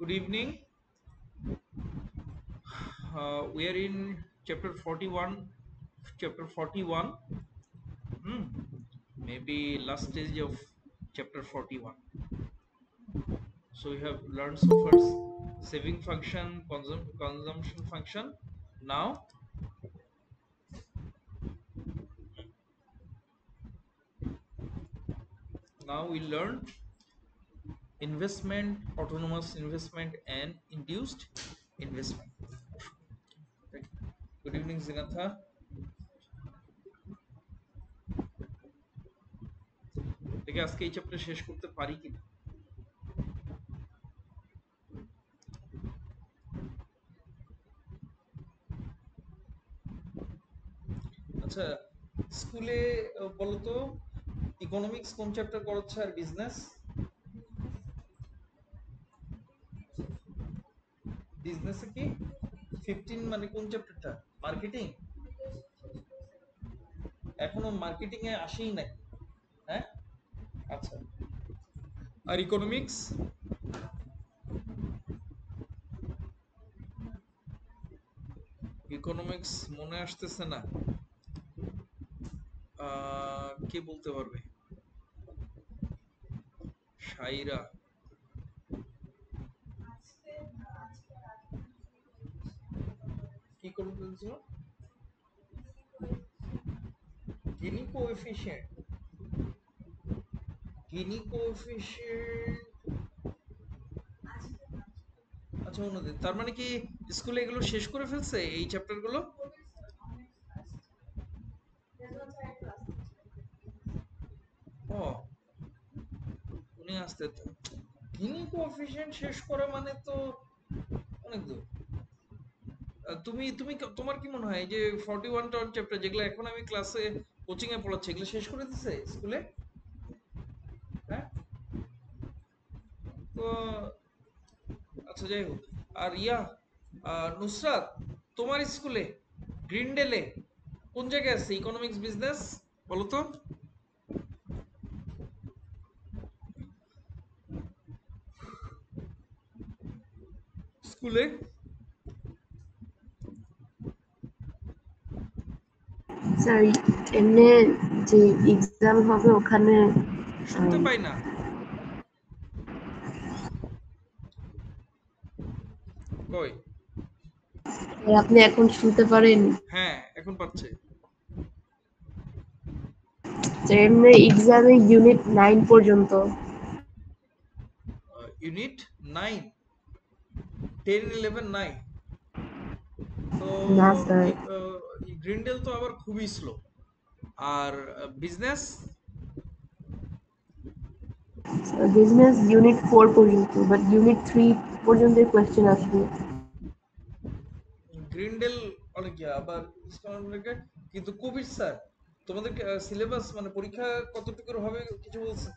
Good evening. We are in chapter 41. Chapter 41. Maybe last stage of chapter 41. So we have learned so far saving function, consumption function. Now, now we learn investment, autonomous investment, and induced investment. Good evening, Zinatha. দেখে আজকে এই chapter শেষ করতে পারি কিনা। আচ্ছা, স্কুলে বলতো ইকোনমিক্স কোন চ্যাপ্টার করাচ্ছে আর বিজনেস? বিজনেসে কি 15 মানে কোন চ্যাপ্টারটা? মার্কেটিং? এখনো মার্কেটিং এ আসেই নাই। হ্যাঁ, আচ্ছা। আর ইকোনমিক্স? ইকোনমিক্স মনে আসতেছে না। কে বলতে পারবে? শাইরা? কি করতে বলছিল? গিনি কোএফিশিয়েন্ট। গিনি কোএফিশিয়েন্ট। আচ্ছা, অন্যদিন। তার মানে কি স্কুলে এগুলো শেষ করে ফেলছে এই চ্যাপ্টার গুলো? ও, উনি আসতে গিনি কোএফিশিয়েন্ট শেষ করা মানে তো অনেক দূর। তুমি তুমি তোমার কি মনে হয় যে 41 চ্যাপ্টার যেগুলো এখন আমি ক্লাসে কোচিং এ পড়াচ্ছি এগুলো শেষ করে দিছে স্কুলে? হ্যাঁ, তো আচ্ছা, যাই হোক। আর নুসরাত, তোমার স্কুলে গ্রিনডেলে কোন জায়গায় আছে ইকোনমিক্স বিজনেস? বলো তো। স্কুলে স্যার এমনি যে এক্সাম হবে ওখানে শুনতে পাই না। কই? আপনি এখন শুনতে পারেন? হ্যাঁ, এখন পাচ্ছে। স্যার এমনি এক্সামে ইউনিট 9 পর্যন্ত। ইউনিট 9, 10, 11, 9। তো না স্যার, গ্রিনডেল তো আবার খুবই স্লো। আর বিজনেস? বিজনেস ইউনিট 4 পর্যন্ত, বাট ইউনিট 3 পর্যন্ত কোয়েশ্চেন আসবে। গ্রিনডেল অনেক আবার কিন্তু কবির স্যার তোমাদের সিলেবাস মানে পরীক্ষা কতটুকুর হবে কিছু বলছে?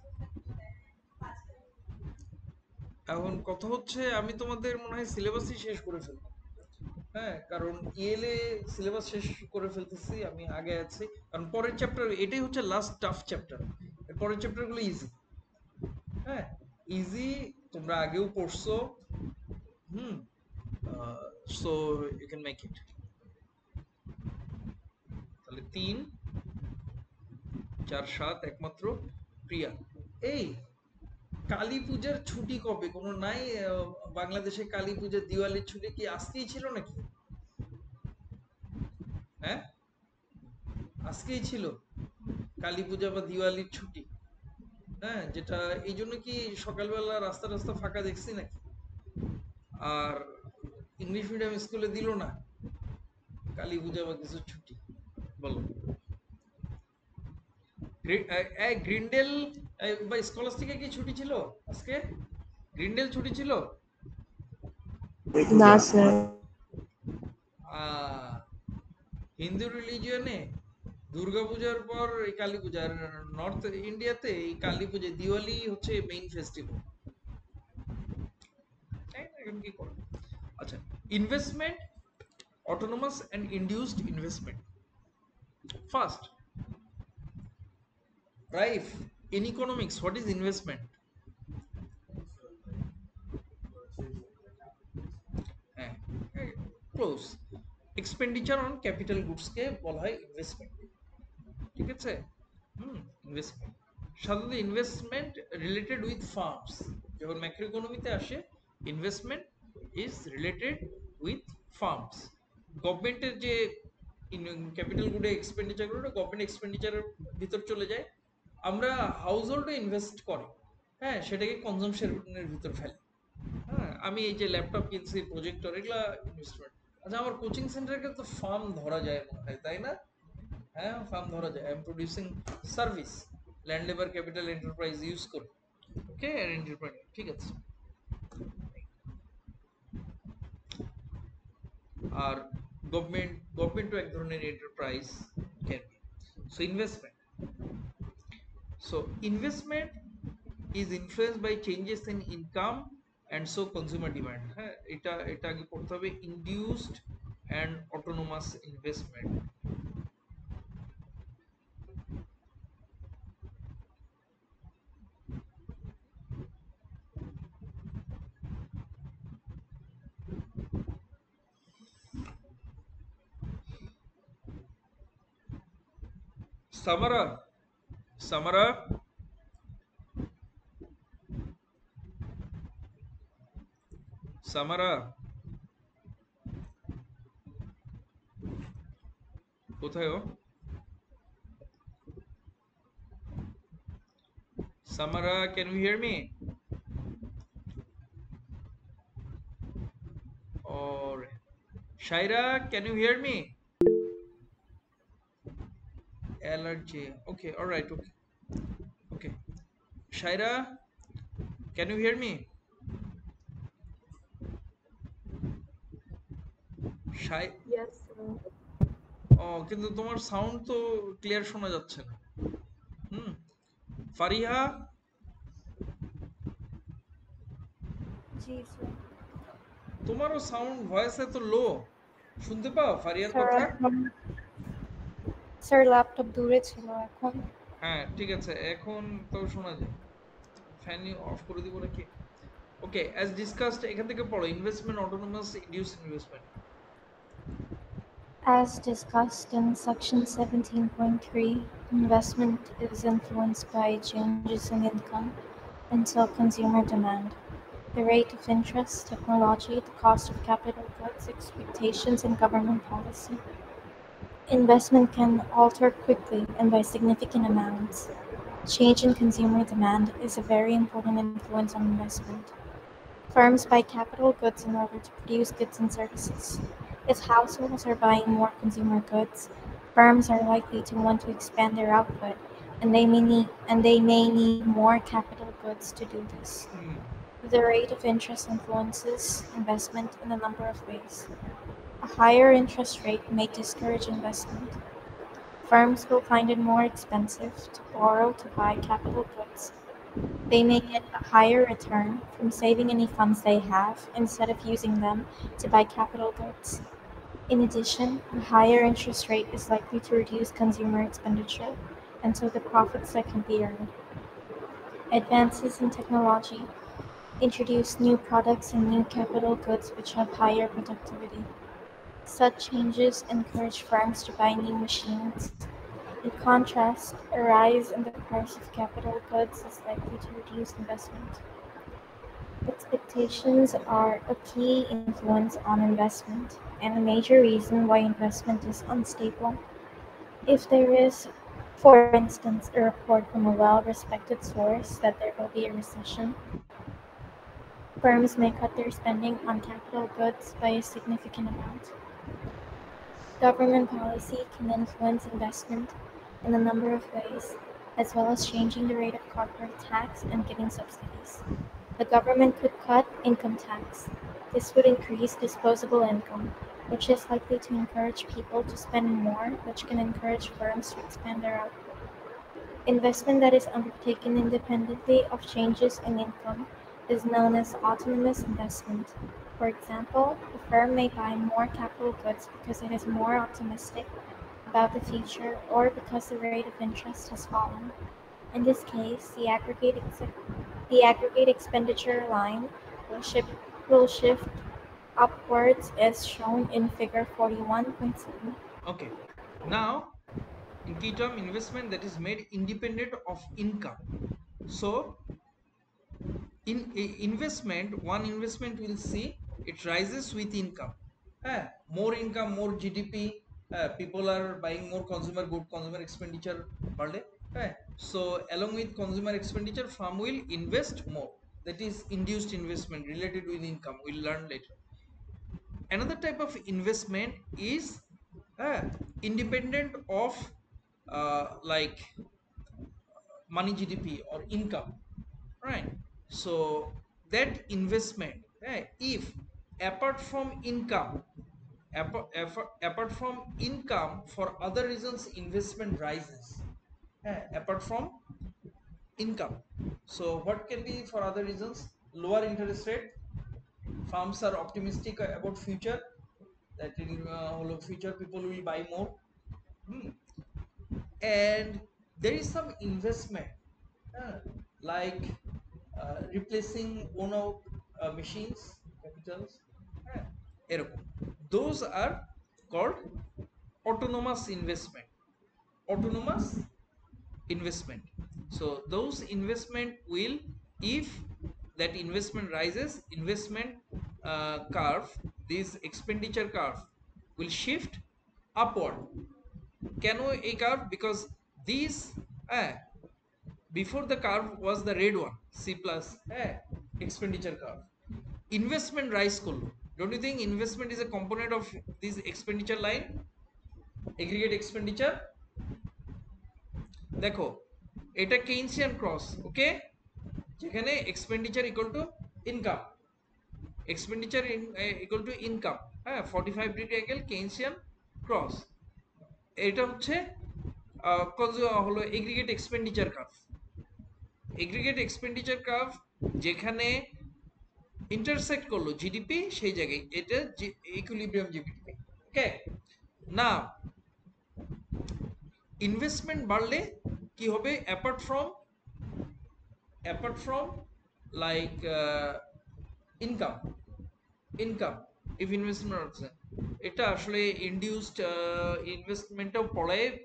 এখন কথা হচ্ছে আমি তোমাদের মনে হয় সিলেবাসই শেষ করে ফেলবো। হ্যাঁ, কারণ ইএলএ সিলেবাস শেষ করে ফেলতেছি, আমি আগে আছি। কারণ পরের চ্যাপ্টার এটাই হচ্ছে লাস্ট টাফ চ্যাপ্টার। পরের চ্যাপ্টারগুলো ইজি। হ্যাঁ, ইজি, তোমরা আগেও পড়ছো। Hmm, so you can make it. তাহলে 3, 4, 7 একমাত্র প্রিয়া। এই কালী পূজার ছুটি কবে? কোনো নাই? বাংলাদেশে কালী পূজা দিওয়ালির ছুটি কি আজকেই ছিল নাকি? হ্যাঁ, আজকেই ছিল কালী পূজা বা দিওয়ালির ছুটি। হ্যাঁ, যেটা এই জন্য কি সকালবেলা রাস্তা রাস্তা ফাঁকা দেখছি নাকি? আর ইংলিশ মিডিয়াম স্কুলে দিল না কালী পূজা বা কিছু ছুটি? বলো। গ্রিনডেল বা স্কলাস্টিকে কি ছুটি ছিল আজকে? গ্রিনডেল ছুটি ছিল? না স্যার, হিন্দু রিলিজিয়নে দুর্গাপূজার পর এই কালী পূজা, আর নর্থ ইন্ডিয়াতে এই কালী পূজা দিওয়ালি হচ্ছে মেইন ফেস্টিভ্যাল। এখন কি করো? আচ্ছা, investment, autonomous and induced investment. First, রাইফ, in economics what is investment? Close. Expenditure on capital গুডসকে বলা হয় ইনভেস্টমেন্ট। ঠিক আছে? ইনভেস্টমেন্ট সাধারণত ইনভেস্টমেন্ট রিলেটেড উইথ ফার্মস, যখন ম্যাক্রো ইকোনমিতে আসে investment is related with firms. গভর্নমেন্টের যে ক্যাপিটাল গুডে এক্সপেন্ডিচার করে গভর্নমেন্ট এক্সপেন্ডিচারের ভিতর চলে যায়। আমরা হাউস হোল্ডে ইনভেস্ট করি, হ্যাঁ, সেটাকে কনজামশনের ভিতর ফেলি। হ্যাঁ, আমি এই যে ল্যাপটপ কিনছি, প্রজেক্টর, এগুলা ইনভেস্টমেন্ট। আচ্ছা, আমার কোচিং সেন্টারকে তো ফার্ম ধরা যায় মনে হয়, তাই না? হ্যাঁ, ফার্ম ধরা যায়। I am producing service, land labour capital enterprise use করে। ওকে, এন্টারপ্রাইজ, ঠিক আছে। আর গভর্নমেন্টও এক ধরনের enterprise can be. So investment is influenced by changes in income and so consumer demand। হ্যাঁ, এটা আগে পড়তে হবে, induced and autonomous investment। সামারা, সামারা, সামারা, কোথায় ও? সামারা, can you hear me? Or Shaira, can you hear me? Allergy, okay, all right, okay, okay. Shaira, can you hear me? Shai, Yes, ও, কিন্তু তোমার sound তো clear শোনা যাচ্ছে না। হুম, ফারিহা, জি স্যার। তোমারও সাউন্ড ভয়েস এত লো, শুনতে পাও ফারিয়ার স্যার কথা? এখন স্যার ল্যাপটপ দূরে ছিল এখন। হ্যাঁ, ঠিক আছে, এখন তো শোনা যায়। ফ্যান অফ করে দিব নাকি? ওকে, অ্যাজ ডিসকাসড, এখান থেকে পড়ো, investment autonomous induce investment. As discussed in section 17.3, investment is influenced by changes in income and so consumer demand, the rate of interest, technology, the cost of capital goods, expectations, and government policy. Investment can alter quickly and by significant amounts. Change in consumer demand is a very important influence on investment. Firms buy capital goods in order to produce goods and services. If households are buying more consumer goods, firms are likely to want to expand their output, and they may need more capital goods to do this. The rate of interest influences investment in a number of ways. A higher interest rate may discourage investment. Firms will find it more expensive to borrow to buy capital goods. They may get a higher return from saving any funds they have instead of using them to buy capital goods. In addition, a higher interest rate is likely to reduce consumer expenditure and so the profits that can be earned. Advances in technology introduce new products and new capital goods which have higher productivity. Such changes encourage firms to buy new machines. In contrast, a rise in the price of capital goods is likely to reduce investment. Expectations are a key influence on investment and a major reason why investment is unstable. If there is, for instance, a report from a well-respected source that there will be a recession, firms may cut their spending on capital goods by a significant amount. Government policy can influence investment in a number of ways, as well as changing the rate of corporate tax and giving subsidies. The government could cut income tax. This would increase disposable income, which is likely to encourage people to spend more, which can encourage firms to expand their output. Investment that is undertaken independently of changes in income is known as autonomous investment. For example, a firm may buy more capital goods because it is more optimistic about the future or because the rate of interest has fallen. In this case, the aggregate expenditure line will shift upwards as shown in figure 41.7. Okay, now in key term, investment that is made independent of income. So in investment, one investment will see it rises with income. More income, more GDP, people are buying more consumer good, consumer expenditure बढ़े. So along with consumer expenditure, firm will invest more. That is induced investment related with income. We'll learn later. Another type of investment is independent of like money GDP or income, right? So that investment, if apart from income, apart from income, for other reasons investment rises, apart from income. So what can be for other reasons? Lower interest rate, firms are optimistic about future, that in future people will buy more. Hmm. And there is some investment like replacing worn out machines, capitals, এরকম. Those are called autonomous investment. Autonomous investment. So those investment will, if that investment rises, investment curve, this expenditure curve will shift upward. কেন এই curve? Because this before the curve was the red one, C plus expenditure curve. Investment rise করলো. Don't you think investment is a component of this expenditure line, aggregate expenditure? দেখো এটা Keynesian cross, ওকে, যেখানে expenditure equal to income, expenditure equal to income, 45 degree angle Keynesian cross. এটা হচ্ছে হলো aggregate expenditure curve. Aggregate expenditure curve যেখানে intersect করলো GDP, সেই জায়গায় এটা ইকুইলিব্রিয়াম জিডিপি। ওকে, না ইনভেস্টমেন্ট বাড়লে কি হবে? Apart from like income if investment হচ্ছে, এটা আসলে ইনডিউসড ইনভেস্টমেন্টটাও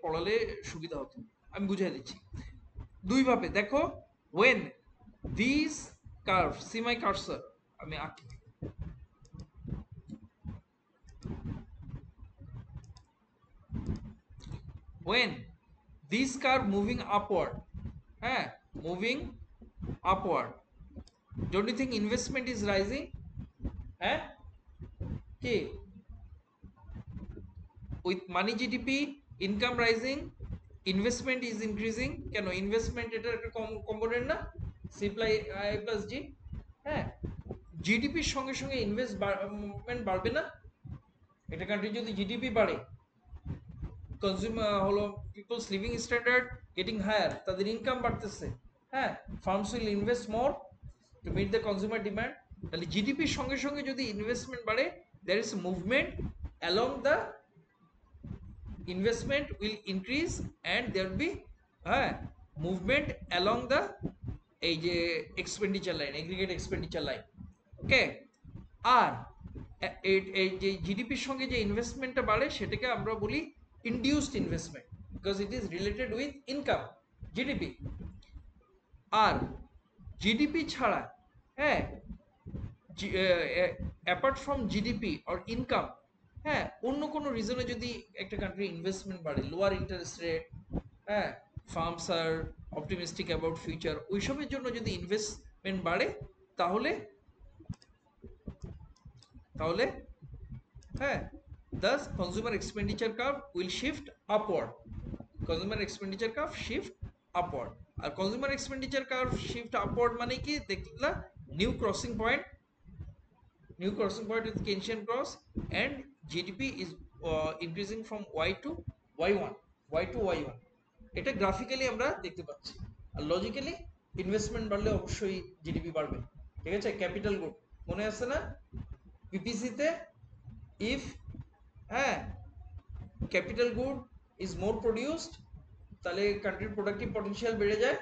পড়ালে সুবিধা হতো। আমি বুঝিয়ে দিচ্ছি দুইভাবে। দেখো, when these curve, see my cursor, আমি আঁকি, when this curve moving upward, moving upward, don't you think investment is rising? কি, with money GDP, income rising, investment is increasing. কেন? ইনভেস্টমেন্ট এটার একটা কম্পোনেন্ট না, সি প্লাস জি। জিডিপির সঙ্গে সঙ্গে ইনভেস্টমেন্ট বাড়বে না? এটা কান্ট্রি যদি জিডিপি বাড়ে, কনজিউমার হলো people's living standard getting higher, তাদের ইনকাম বাড়তেছে, firms will invest more to meet the consumer demand. তাহলে জিডিপির সঙ্গে সঙ্গে যদি ইনভেস্টমেন্ট বাড়ে, there is movement along the investment will increase and there will be movement along the এই যে expenditure line, aggregate expenditure line. Okay, আর এই যে জিডিপির সঙ্গে যে ইনভেস্টমেন্টটা বাড়ে সেটাকে আমরা বলি induced investment, because it is related with income, GDP. আর জিডিপি ছাড়া, apart from GDP or income, অন্য কোনো রিজনে যদি একটা কান্ট্রি ইনভেস্টমেন্ট বাড়ে, lower interest rate, firms are optimistic about future, ওইসবের জন্য যদি ইনভেস্টমেন্ট বাড়ে, তাহলে thus consumer expenditure curve will shift upward. Consumer expenditure curve shift upward. R consumer expenditure curve shift upward মানে কি দেখলা? New crossing point with Keynesian cross, and GDP is increasing from Y to Y1, Y to Y1. এটা graphically আমরা দেখতে পাচ্ছি। আর logically investment বাড়লে অবশ্যই GDP বাড়বে। ঠিক আছে, ক্যাপিটাল গুড মনে আছে না পিপিসি তে? If capital good is more produced, তাহলে কান্ট্রির প্রোডাক্টিভ পটেনশিয়াল বেড়ে যায়,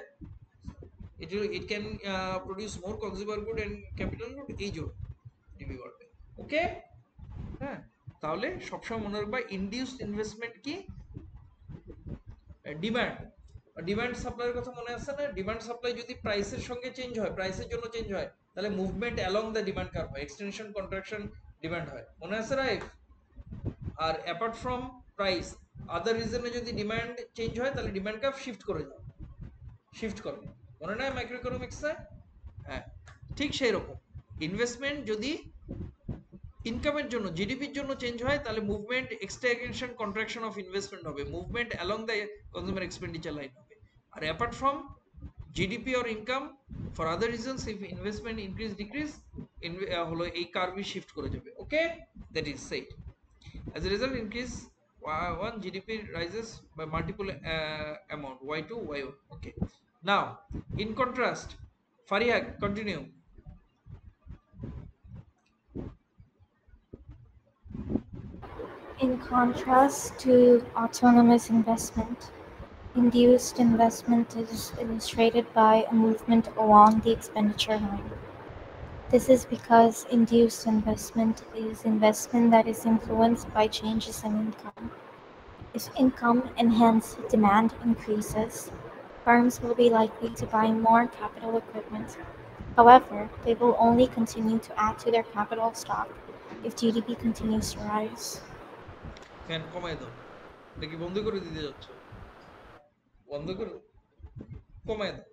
it can produce more consumer good and capital good, এই জন্য জিডিপি বাড়বে। ওকে? হ্যাঁ, তাহলে সবসময় মনে রাখবা ইনডিউসড ইনভেস্টমেন্ট কি? ডিমান্ড। ডিমান্ড সাপ্লাইয়ের কথা মনে আছে না? ডিমান্ড সাপ্লাই যদি প্রাইসের সঙ্গে চেঞ্জ হয়, প্রাইসের জন্য চেঞ্জ হয়, তাহলে movement along the demand curve হয়, এক্সটেনশন কন্ট্রাকশন ডিমান্ড হয়। মনে আছে রাইট? আর অ্যাপার্ট ফ্রম প্রাইস, আদার রিজনে যদি ডিমান্ড চেঞ্জ হয় তাহলে ডিমান্ড কার্ভ শিফট করে যাবে, শিফট করে। মনে নয় মাইক্রো ইকোনমিক্সে? হ্যাঁ, ঠিক সেই রকম ইনভেস্টমেন্ট যদি ইনকামের জন্য, জিডিপির জন্য চেঞ্জ হয়, তাহলে movement extension contraction of investment হবে, movement along the consumer expenditure line হবে। আর apart from GDP or income, for other reasons, if investment increase decrease, হলো এই কার্ভই শিফট করে যাবে। Okay, that is set. As a result, increase one GDP rises by multiple amount y2 y1. Okay. Now, in contrast, Fariha, continue. In contrast to autonomous investment, induced investment is illustrated by a movement along the expenditure line. This is because induced investment is investment that is influenced by changes in income. If income and hence demand increases, firms will be likely to buy more capital equipment. However, they will only continue to add to their capital stock if GDP continues to rise. Fan কমায় দাও, নাকি বন্ধ করে দিতে যাচ্ছ? বন্ধ করে কমায় দাও,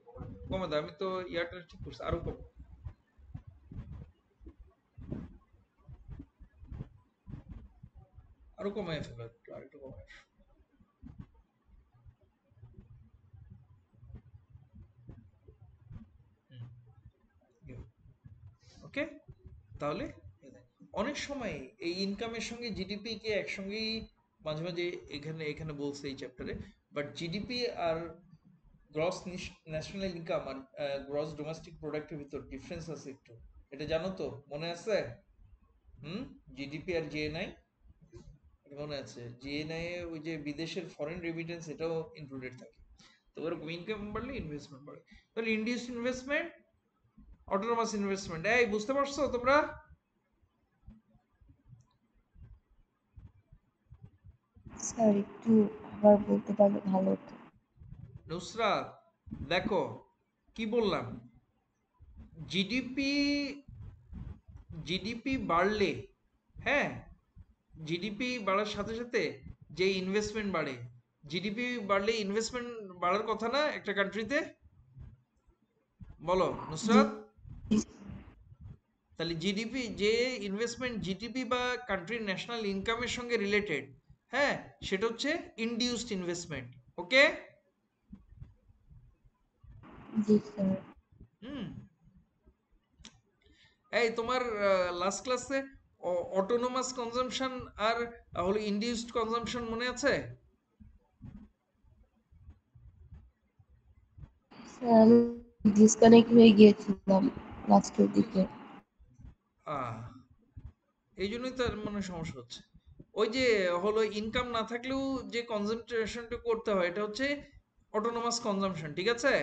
কমায় দাও। আমি তো ইয়ারটা ঠিক করছি, আরো কম, আরো কমায় ফেলো, একটু আরেকটু কমায়। ওকে, তাহলে অনেক সময় এই ইনকামের সঙ্গে জিডিপি কে একসঙ্গেই মাঝে মাঝে এখানে এখানে বলছে এই চ্যাপ্টারে, বাট জিডিপি আর গ্রস ন্যাশনাল ইনকাম আর গ্রস ডোমেস্টিক প্রোডাক্টের ভিতর ডিফারেন্স আছে একটু, এটা জানো তো? মনে আছে? হুম, জিডিপি আর জিএনআই মনে আছে? জিএনআই এ ওই যে বিদেশের ফরেন রেমিটেন্স এটাও ইনক্লুডেড থাকে। তো ওরকম ইনকাম বাড়লে ইনভেস্টমেন্ট বাড়ে। তাহলে ইন্ডিউস ইনভেস্টমেন্ট, অটোনোমাস ইনভেস্টমেন্ট, এই বুঝতে পারছো তোমরা? স্যার একটু আবার বলতে পারলে ভালো হতো। নুসরাত, দেখো কি বললাম, জিডিপি, জিডিপি বাড়লে, হ্যাঁ, জিডিপি বাড়ার সাথে সাথে যে ইনভেস্টমেন্ট বাড়ে, জিডিপি বাড়লে ইনভেস্টমেন্ট বাড়ার কথা না একটা কান্ট্রিতে? বলো জি নুসরাত। তাহলে জিডিপি, যে ইনভেস্টমেন্ট জিডিপি বা কান্ট্রির ন্যাশনাল ইনকামের সঙ্গে রিলেটেড, হ্যাঁ, সেটা হচ্ছে ইনডিউসড ইনভেস্টমেন্ট। ওকে? জি স্যার। হুম, এই তোমার লাস্ট ক্লাসে অটোনোমাস কনজাম্পশন আর হলো ইনডিউসড কনজাম্পশন মনে আছে? স্যার আমি ডিসকানেক্ট হয়ে গিয়েছিলাম লাস্টের দিকে। আহ, এই জন্যই তো মানে সমস্যা হচ্ছে। ওই যে হলো ইনকাম না থাকলেও যে কনজাম্পশনটা করতে হয়, এটা হচ্ছে অটোনোমাস কনজাম্পশন, ঠিক আছে?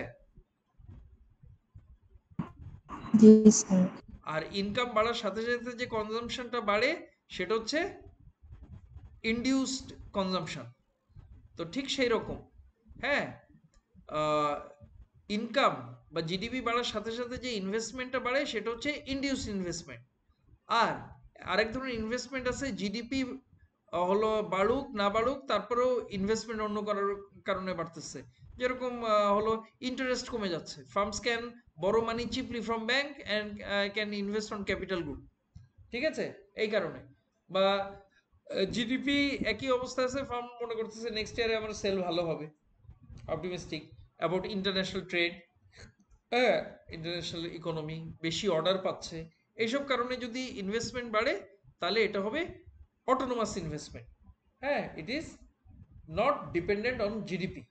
জি স্যার। আর ইনকাম বাড়ার সাথে সাথে যে কনজাম্পশনটা বাড়ে সেটা হচ্ছে ইনডিউসড কনজাম্পশন। তো ঠিক সেই রকম, হ্যাঁ, ইনকাম বা জিডিপি বাড়ার সাথে সাথে যে ইনভেস্টমেন্টটা বাড়ে সেটা হচ্ছে ইনডিউস ইনভেস্টমেন্ট। আর আরেক ধরনের ইনভেস্টমেন্ট আছে, জিডিপি হলো বাড়ুক না বাড়ুক তারপরেও ইনভেস্টমেন্ট অন্য করার কারণে বাড়তেছে। যেরকম হলো ইন্টারেস্ট কমে যাচ্ছে, firms can borrow money cheaply from bank and can invest on capital good, ঠিক আছে? এই কারণে। বা জিডিপি একই অবস্থা আছে, ফার্ম মনে করতেছে নেক্সট ইয়ারে আমার সেল ভালো হবে, অপটিমিস্টিক অ্যাবাউট ইন্টারন্যাশনাল ট্রেড, হ্যাঁ, ইন্টারন্যাশনাল ইকোনমি, বেশি অর্ডার পাচ্ছে, এইসব কারণে যদি ইনভেস্টমেন্ট বাড়ে তাহলে এটা হবে অটোনোমাস ইনভেস্টমেন্ট। হ্যাঁ, it is not dependent on GDP.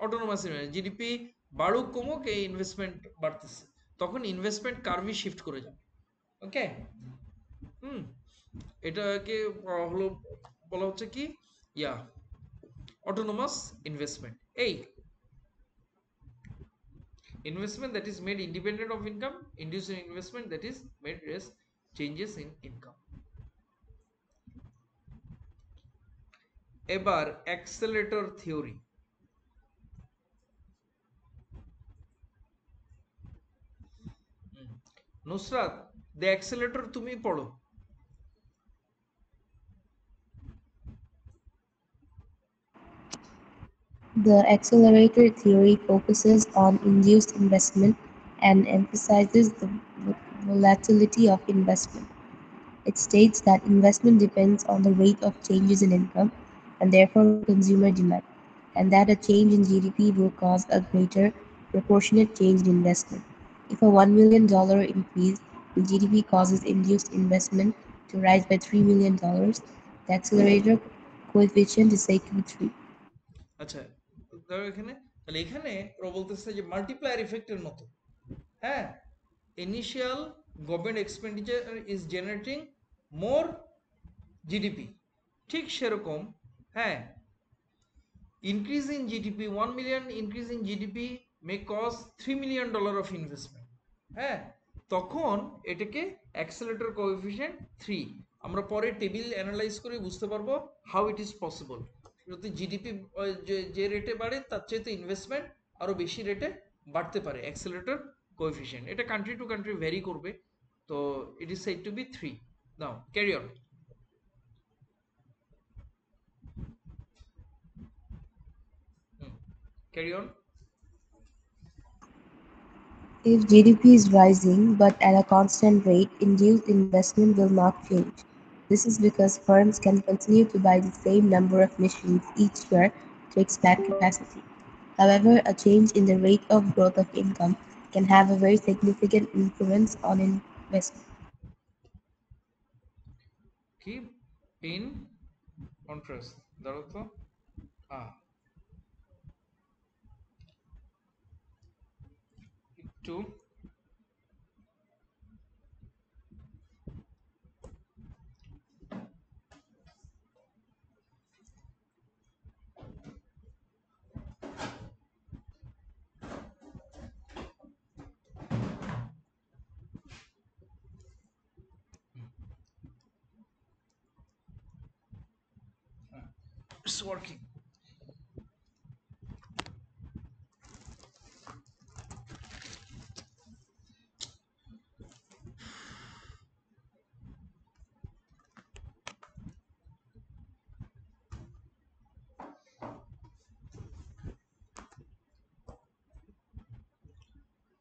Autonomous investment, GDP বাড়ুক কমুক এই ইনভেস্টমেন্ট বাড়তেছে, তখন ইনভেস্টমেন্ট কার্ভই শিফট করে যাবে। ওকে? হুম, এটাকে হলো বলা হচ্ছে কি, ইয়া, অটোনোমাস ইনভেস্টমেন্ট। এই investment that is made independent of income, inducing investment that is made less changes in income. এবার accelerator theory. Nusrat, the accelerator তুমি পড়ো। The accelerator theory focuses on induced investment and emphasizes the volatility of investment. It states that investment depends on the rate of changes in income and therefore consumer demand, and that a change in GDP will cause a greater proportionate change in investment. If a $1 million increase in GDP causes induced investment to rise by $3 million, the accelerator coefficient is said to be 3. আচ্ছা, ধরো এখানে, তাহলে এখানে ওরা বলতেছে যে multiplier ইফেক্টের মতো, হ্যাঁ, initial government expenditure is generating more GDP, ঠিক সেরকম, হ্যাঁ, increase in GDP, 1 million increase in GDP may cause $3 million of investment, হ্যাঁ, তখন এটাকে অ্যাক্সেলেটর কোএফিশিয়েন্ট 3। আমরা পরে টেবিল অ্যানালাইজ করে বুঝতে পারবো হাউ ইট ইজ পসিবল। যদি জিডিপি যে রেটে বাড়ে তার চেয়ে তো ইনভেস্টমেন্ট আরো বেশি রেটে বাড়তে পারে অ্যাক্সেলেটর কোএফিশিয়েন্ট। এটা কান্ট্রি টু কান্ট্রি ভ্যারি করবে, তো it is said to be 3। Now carry on. Carry on. If GDP is rising but at a constant rate, induced investment will not change. This is because firms can continue to buy the same number of machines each year to expand capacity. However, a change in the rate of growth of income can have a very significant influence on investment. কি in contrast, ধরো তো একটু it's working.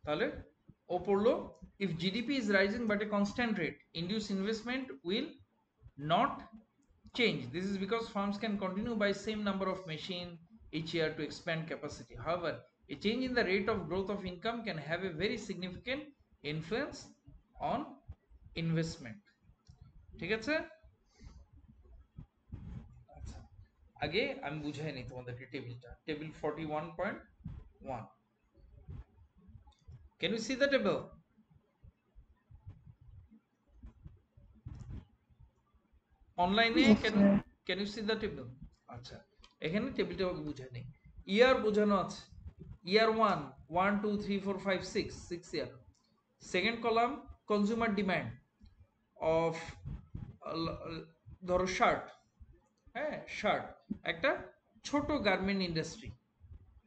তাহলে ও পড়লো, if GDP is rising but a constant rate, induced investment will not change. This is because firms can continue by same number of machine each year to expand capacity. However, a change in the rate of growth of income can have a very significant influence on investment. ঠিক আছে, আচ্ছা, আগে আমি বুঝাই নি তোমাদেরকে টেবিলটা, table 41.1, can you see the table? অনলাইনে Yes, sir. Can you see the table? আচ্ছা, এখানে টেবিলটা বুঝাই নেই, ইয়ার বোঝানো আছে, year 1 1 2 3 4 5 6 year. Second column consumer demand of, ধরো শার্ট, হ্যাঁ, শার্ট একটা ছোট গার্মেন্ট ইন্ডাস্ট্রি,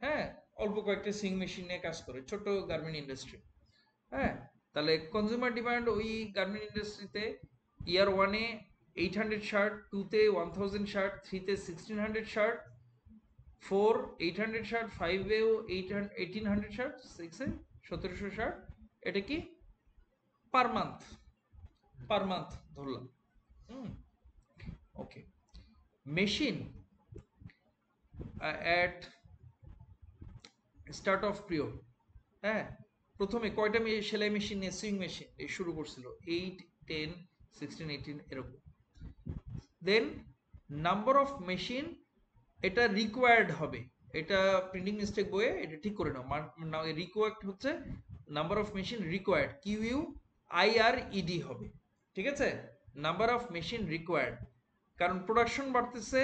হ্যাঁ, অল্প কয়েকটা সিং মেশিন নিয়ে কাজ করে, ছোট গার্মেন্ট ইন্ডাস্ট্রি, হ্যাঁ, তাহলে কনজিউমার ডিমান্ড ওই গার্মেন্ট ইন্ডাস্ট্রিতে ইয়ার 1-এ 800 শার্ট, 2-তে 1000 শার্ট, 3-তে 1600 শার্ট, 4 800 শার্ট, 5-এও 1800 শার্ট, 6-এ 1700 শার্ট। এটা কি পার মান্থ, পার মান্থ ধরলাম। Okay, machine at start of period, হ্যাঁ, প্রথমে কয়টা সেলাই মেশিন নিয়ে সুইং মেশিন শুরু করছিল, 8 10 16 18 এরকম। দেন নাম্বার অফ মেশিন, এটা রিকোয়ার্ড হবে, এটা প্রিন্টিং মিস্টেক বইয়ে এটা ঠিক করে নাও, রিকোয়ার্ড হচ্ছে number of machine required, QUIRED হবে, ঠিক আছে, নাম্বার অফ মেশিন রিকোয়ার্ড, কারণ প্রোডাকশন বাড়তেছে,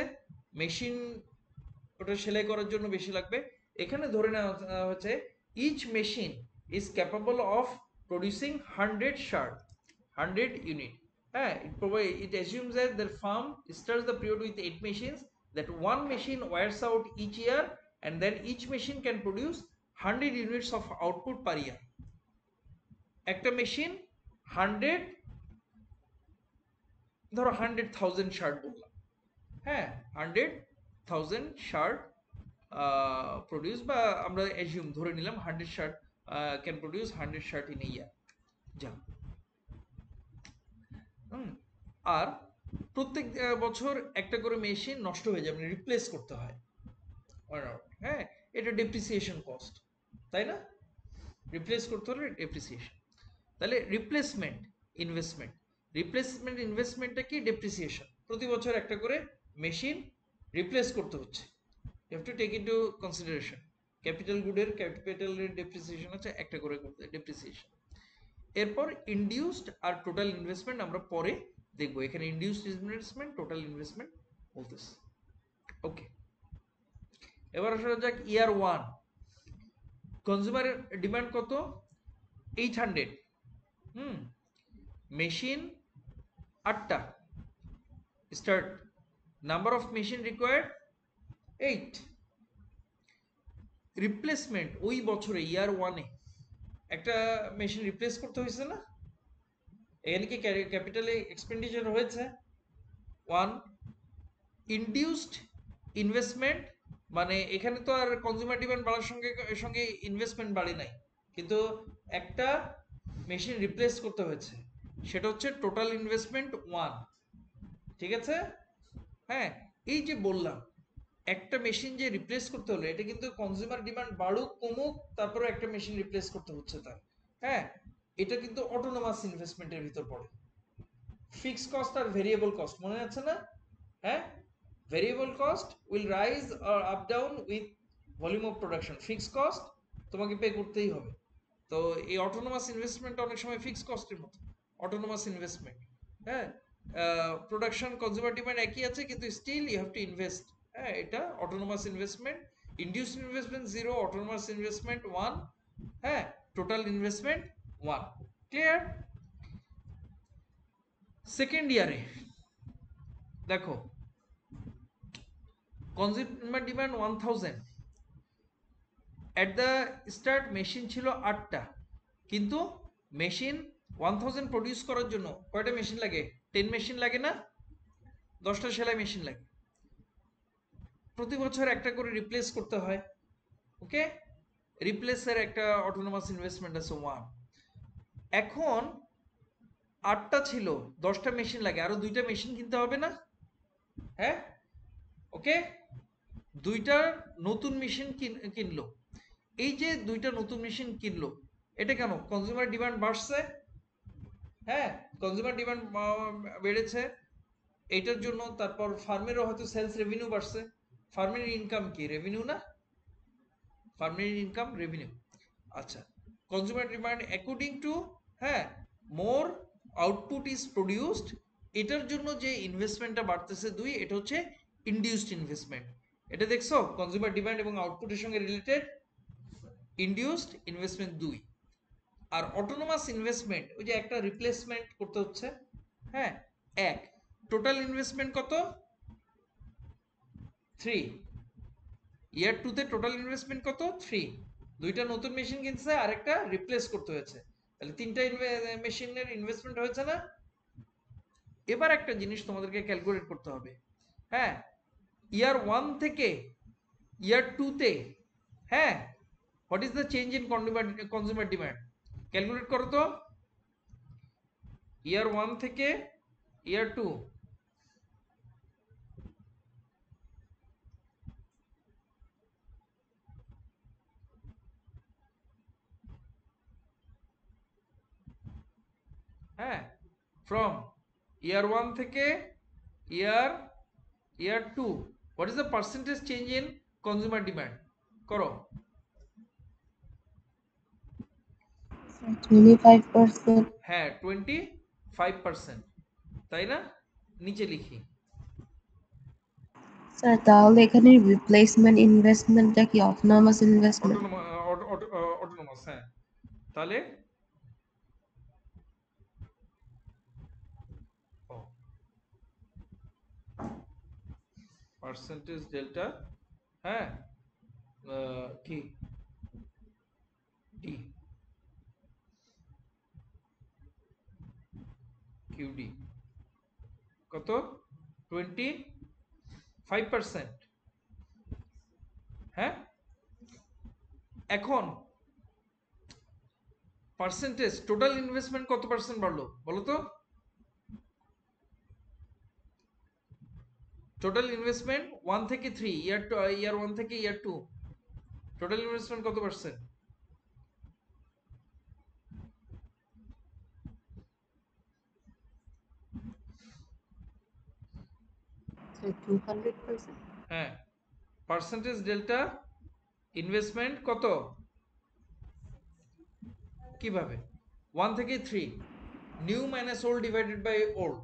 মেশিন ওটা সেলাই করার জন্য বেশি লাগবে। এখানে ধরে নেওয়া হচ্ছে each machine is capable of producing 100 shirt, 100 unit. It assumes that the firm starts the period with 8 machines, that one machine wears out each year, and then each machine can produce 100 units of output per year. একটা machine 100, ধরো 100,000 shirt বললাম, হ্যাঁ 100,000 shirt produce, বা আমরা assume ধরে নিলাম 100 shirt can produce 100 shirt in a year. যা আর প্রত্যেক বছর একটা করে মেশিন নষ্ট হয়ে যাবে, রিপ্লেস করতে হয়। হ্যাঁ, এটা ডেপ্রিসিয়েশন কস্ট, তাই না? রিপ্লেস করতে হলে ডেপ্রিসিয়েশন। তাহলে রিপ্লেসমেন্ট ইনভেস্টমেন্টটা কি? ডেপ্রিসিয়েশন। প্রতি বছর একটা করে মেশিন রিপ্লেস করতে হচ্ছে। You have to take into consideration. ক্যাপিটালের ডেপ্রিসিয়েশন হচ্ছে একটা করে ডেপ্রিসিয়েশন। এরপর ইনডিউসড আর টোটাল ইনভেস্টমেন্ট আমরা পরে দেখবো। এখানে ইনডিউসড ইনভেস্টমেন্ট, টোটাল ইনভেস্টমেন্ট বলতেছে। ওকে, এবার আসা যাক ইয়ার 1। কনজিউমারের ডিমান্ড কত? 800। মেশিন 8টা, start. Number of machine required 8। Replacement ওই বছরে ইয়ার 1-এ একটা মেশিন রিপ্লেস করতে হয়েছে না? এখানে কি ক্যাপিটালে এক্সপেন্ডিচার হয়েছে? 1। ইনডিউসড ইনভেস্টমেন্ট মানে এখানে তো আর কনজিউমার ডিমান্ড বাড়ার সঙ্গে সঙ্গে ইনভেস্টমেন্ট বাড়ে নাই, কিন্তু একটা মেশিন রিপ্লেস করতে হয়েছে, সেটা হচ্ছে টোটাল ইনভেস্টমেন্ট 1। ঠিক আছে? হ্যাঁ, এই যে বললাম একটা মেশিন যে রিপ্লেস করতে হলো, এটা কিন্তু কনজিউমার ডিমান্ড বাড়ুক কমুক তারপরে একটা মেশিন রিপ্লেস করতে হচ্ছে তার। হ্যাঁ, এটা কিন্তু অটোনোমাস ইনভেস্টমেন্টের ভিতর পড়ে। ফিক্সড কস্ট আর ভেরিয়েবল কস্ট মনে আছে না? হ্যাঁ, variable cost will rise or up down with volume of production. Fixed cost তোমাকে পে করতেই হবে। তো এই অটোনোমাস ইনভেস্টমেন্ট অনেক সময় ফিক্সড কস্টের মতো অটোনোমাস ইনভেস্টমেন্ট। হ্যাঁ, প্রোডাকশন কনজিউমার ডিমান্ড একই আছে, কিন্তু still you have to invest. হ্যাঁ, এটা autonomous investment. Induced investment 0, autonomous investment 1, হ্যাঁ, টোটাল ইনভেস্টমেন্ট 1। ক্লিয়ার? সেকেন্ড ইয়ারে দেখো consumer demand 1000। At the start machine ছিল 8টা, কিন্তু মেশিন 1000 প্রডিউস করার জন্য কয়টা মেশিন লাগে? 10 মেশিন লাগে না? 10টা সেলাই মেশিন লাগে। প্রতি বছর একটা করে রিপ্লেস করতে হয়। ওকে, রিপ্লেসের একটা অটোনোমাস ইনভেস্টমেন্ট আছে 1। এখন 8টা ছিল, 10টা মেশিন লাগে, আরো 2টা মেশিন কিনতে হবে না? হ্যাঁ, ওকে, 2টা নতুন মেশিন কিনলো। এই যে 2টা নতুন মেশিন কিনলো, এটা কেন? কনজিউমার ডিমান্ড বাড়ছে। হ্যাঁ, কনজিউমার ডিমান্ড বেড়েছে, এইটার জন্য তারপর ফার্মেরও হয়তো সেলস রেভিনিউ বাড়ছে। ফার্মের ইনকাম কি? রেভিনিউ না? ফার্মের ইনকাম রেভিনিউ। আচ্ছা, কনজিউমার ডিমান্ড অ্যাকর্ডিং টু, হ্যাঁ, মোর আউটপুট ইজ প্রডিউসড, এটার জন্য যে ইনভেস্টমেন্টটা বাড়তেছে 2, এটা হচ্ছে ইনডিউসড ইনভেস্টমেন্ট। এটা দেখছো কনজিউমার ডিমান্ড এবং আউটপুটের সঙ্গে রিলেটেড। Induced investment 2। আর অটোনোমাস ইনভেস্টমেন্ট ওই যে একটা রিপ্লেসমেন্ট করতে হচ্ছে, হ্যাঁ, 1। টোটাল ইনভেস্টমেন্ট কত? 3। ইয়ার 2-তে টোটাল ইনভেস্টমেন্ট কত? 3। 2টা নতুন মেশিন কিনছে আর একটা রিপ্লেস করতে হয়েছে, তাহলে 3টা মেশিনের ইনভেস্টমেন্ট হয়েছে না? এবার একটা জিনিস তোমাদেরকে ক্যালকুলেট করতে হবে। হ্যাঁ, ইয়ার 1 থেকে ইয়ার 2-তে, হ্যাঁ, what is the change in consumer demand? Calculate করো তো। ইয়ার 1 থেকে ইয়ার 2, হ্যাঁ, ফ্রম ইয়ার 1 থেকে ইয়ার 2, what is the percentage change in consumer demand? করো। 25%. হ্যাঁ, 25%, তাই না? নিচে লিখি। স্যার তাহলে এখানে রিপ্লেসমেন্ট ইনভেস্টমেন্টটা কি অটোনোমাস ইনভেস্টমেন্ট? অটোনোমাস, হ্যাঁ। তাহলে পার্সেন্টেজ ডেল্টা, হ্যাঁ, কি ডি কিউডি কত 25%, হ্যাঁ। এখন পার্সেন্টেজ টোটাল ইনভেস্টমেন্ট কত পার্সেন্ট বাড়লো বলো তো? টোটাল ইনভেস্টমেন্ট 1 থেকে 3, ইয়ার 1 থেকে ইয়ার 2, টোটাল ইনভেস্টমেন্ট কত পার্সেন্ট? So 200%. হ্যাঁ, পার্সেন্টেজ ডেল্টা ইনভেস্টমেন্ট কত, কিভাবে 1 থেকে 3, new minus old divided by old.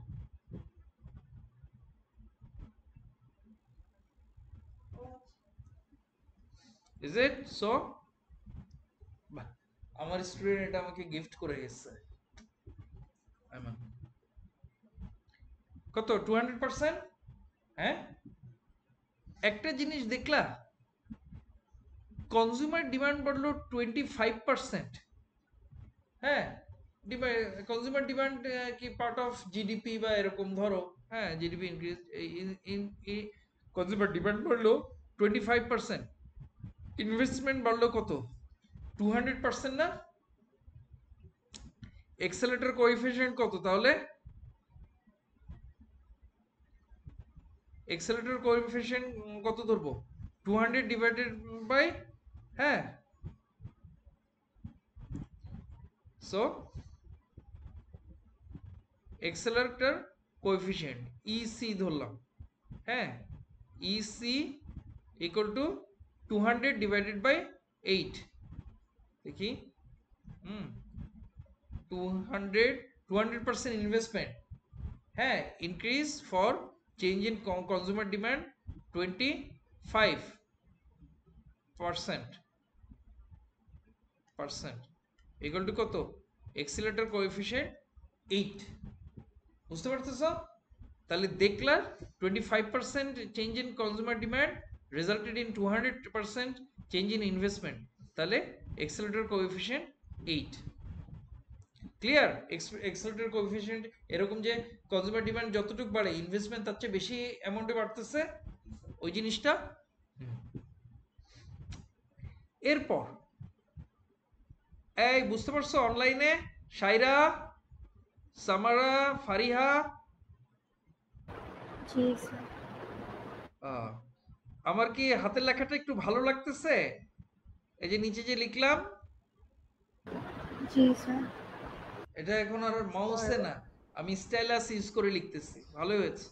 Is it so? আমার স্টুডেন্ট এটা আমাকে গিফট করে গেছে। কত 200%, হ্যাঁ। একটা জিনিস দেখলা, কনজিউমার ডিমান্ড বাড়লো 25%, হ্যাঁ। কনজিউমার ডিমান্ড কি পার্ট অফ জিডিপি বা এরকম ধরো, হ্যাঁ, জিডিপি ইনক্রিজ, কনজিউমার ডিমান্ড বাড়লো 25%, ইনভেস্টমেন্ট বাড়লো কত 200% না? এক্সেলেটর কোএফিসিয়েন্ট কত তাহলে? এক্সেলেটর কোএফিসিয়েন্ট কত ধরবো? 200 ডিভাইডেড বাই, হ্যাঁ, সো এক্সেলেটর কোএফিসিয়েন্ট ইসি ধরলাম, হ্যাঁ, EC equal to 200 divided by 8, দেখি, 200% ইনভেস্টমেন্ট, হ্যাঁ, increase for change in consumer demand 25% equal to কত? এক্সিলেটর কোএফিসিয়েন্ট 8, বুঝতে পারতেছ? তাহলে দেখলার 25% change in consumer demand resulted in 200% change in investment, তাহলে accelerator coefficient 8। Clear? Accelerator coefficient এরকম যে কনজিউমার ডিমান্ড যতটুকু বাড়ে ইনভেস্টমেন্ট তার চেয়ে বেশি অ্যামাউন্টে বাড়তেছে, ওই জিনিসটা। এরপর এই বুঝতে পারছো অনলাইনে সাইরা, সামারা, ফারিহা? জি স্যার। আমার কি হাতের লেখাটা একটু ভালো লাগতেছে? এই যে নিচে যে লিখলাম, জি স্যার। এটা এখন আর মাউসে না, আমি স্টাইলাস ইউজ করে লিখতেছি, ভালো হয়েছে।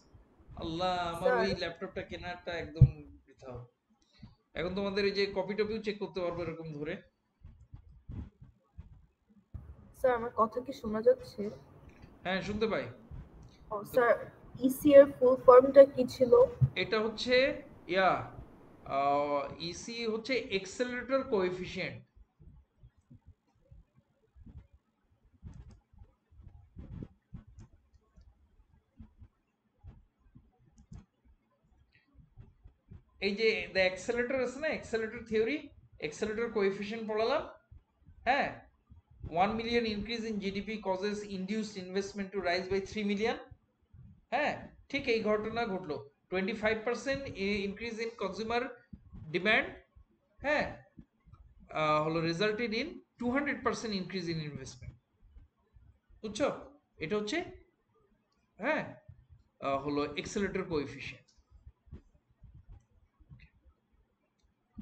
আল্লাহ, আমার ওই ল্যাপটপটা কেনারটা একদম বৃথা। এখন তোমাদের এই যে কপি টপিও চেক করতে পারবো এরকম ধরে। স্যার আমার কথা কি শোনা যাচ্ছে? হ্যাঁ, শুনতে পাই। ও স্যার, ইসি এর ফুল ফর্মটা কি ছিল? এটা হচ্ছে ইসি হচ্ছে এক্সেলারেটর কোএফিসিয়েন্ট। এই যে দ্য অ্যাক্সেলারেটর আছে না, অ্যাক্সেলারেটর থিওরি, অ্যাক্সেলারেটর কোএফিসিয়েন্ট পড়ালাম, হ্যাঁ। 1 million increase in GDP causes induced investment to rise by 3 million, হ্যাঁ, ঠিক এই ঘটনা ঘটলো। 25% increase in consumer demand, হ্যাঁ, হলো resulted in 200% increase in investment, বুঝছো? এটা হচ্ছে, হ্যাঁ, হলো এক্সেলেটর কোএফিসিয়েন্ট।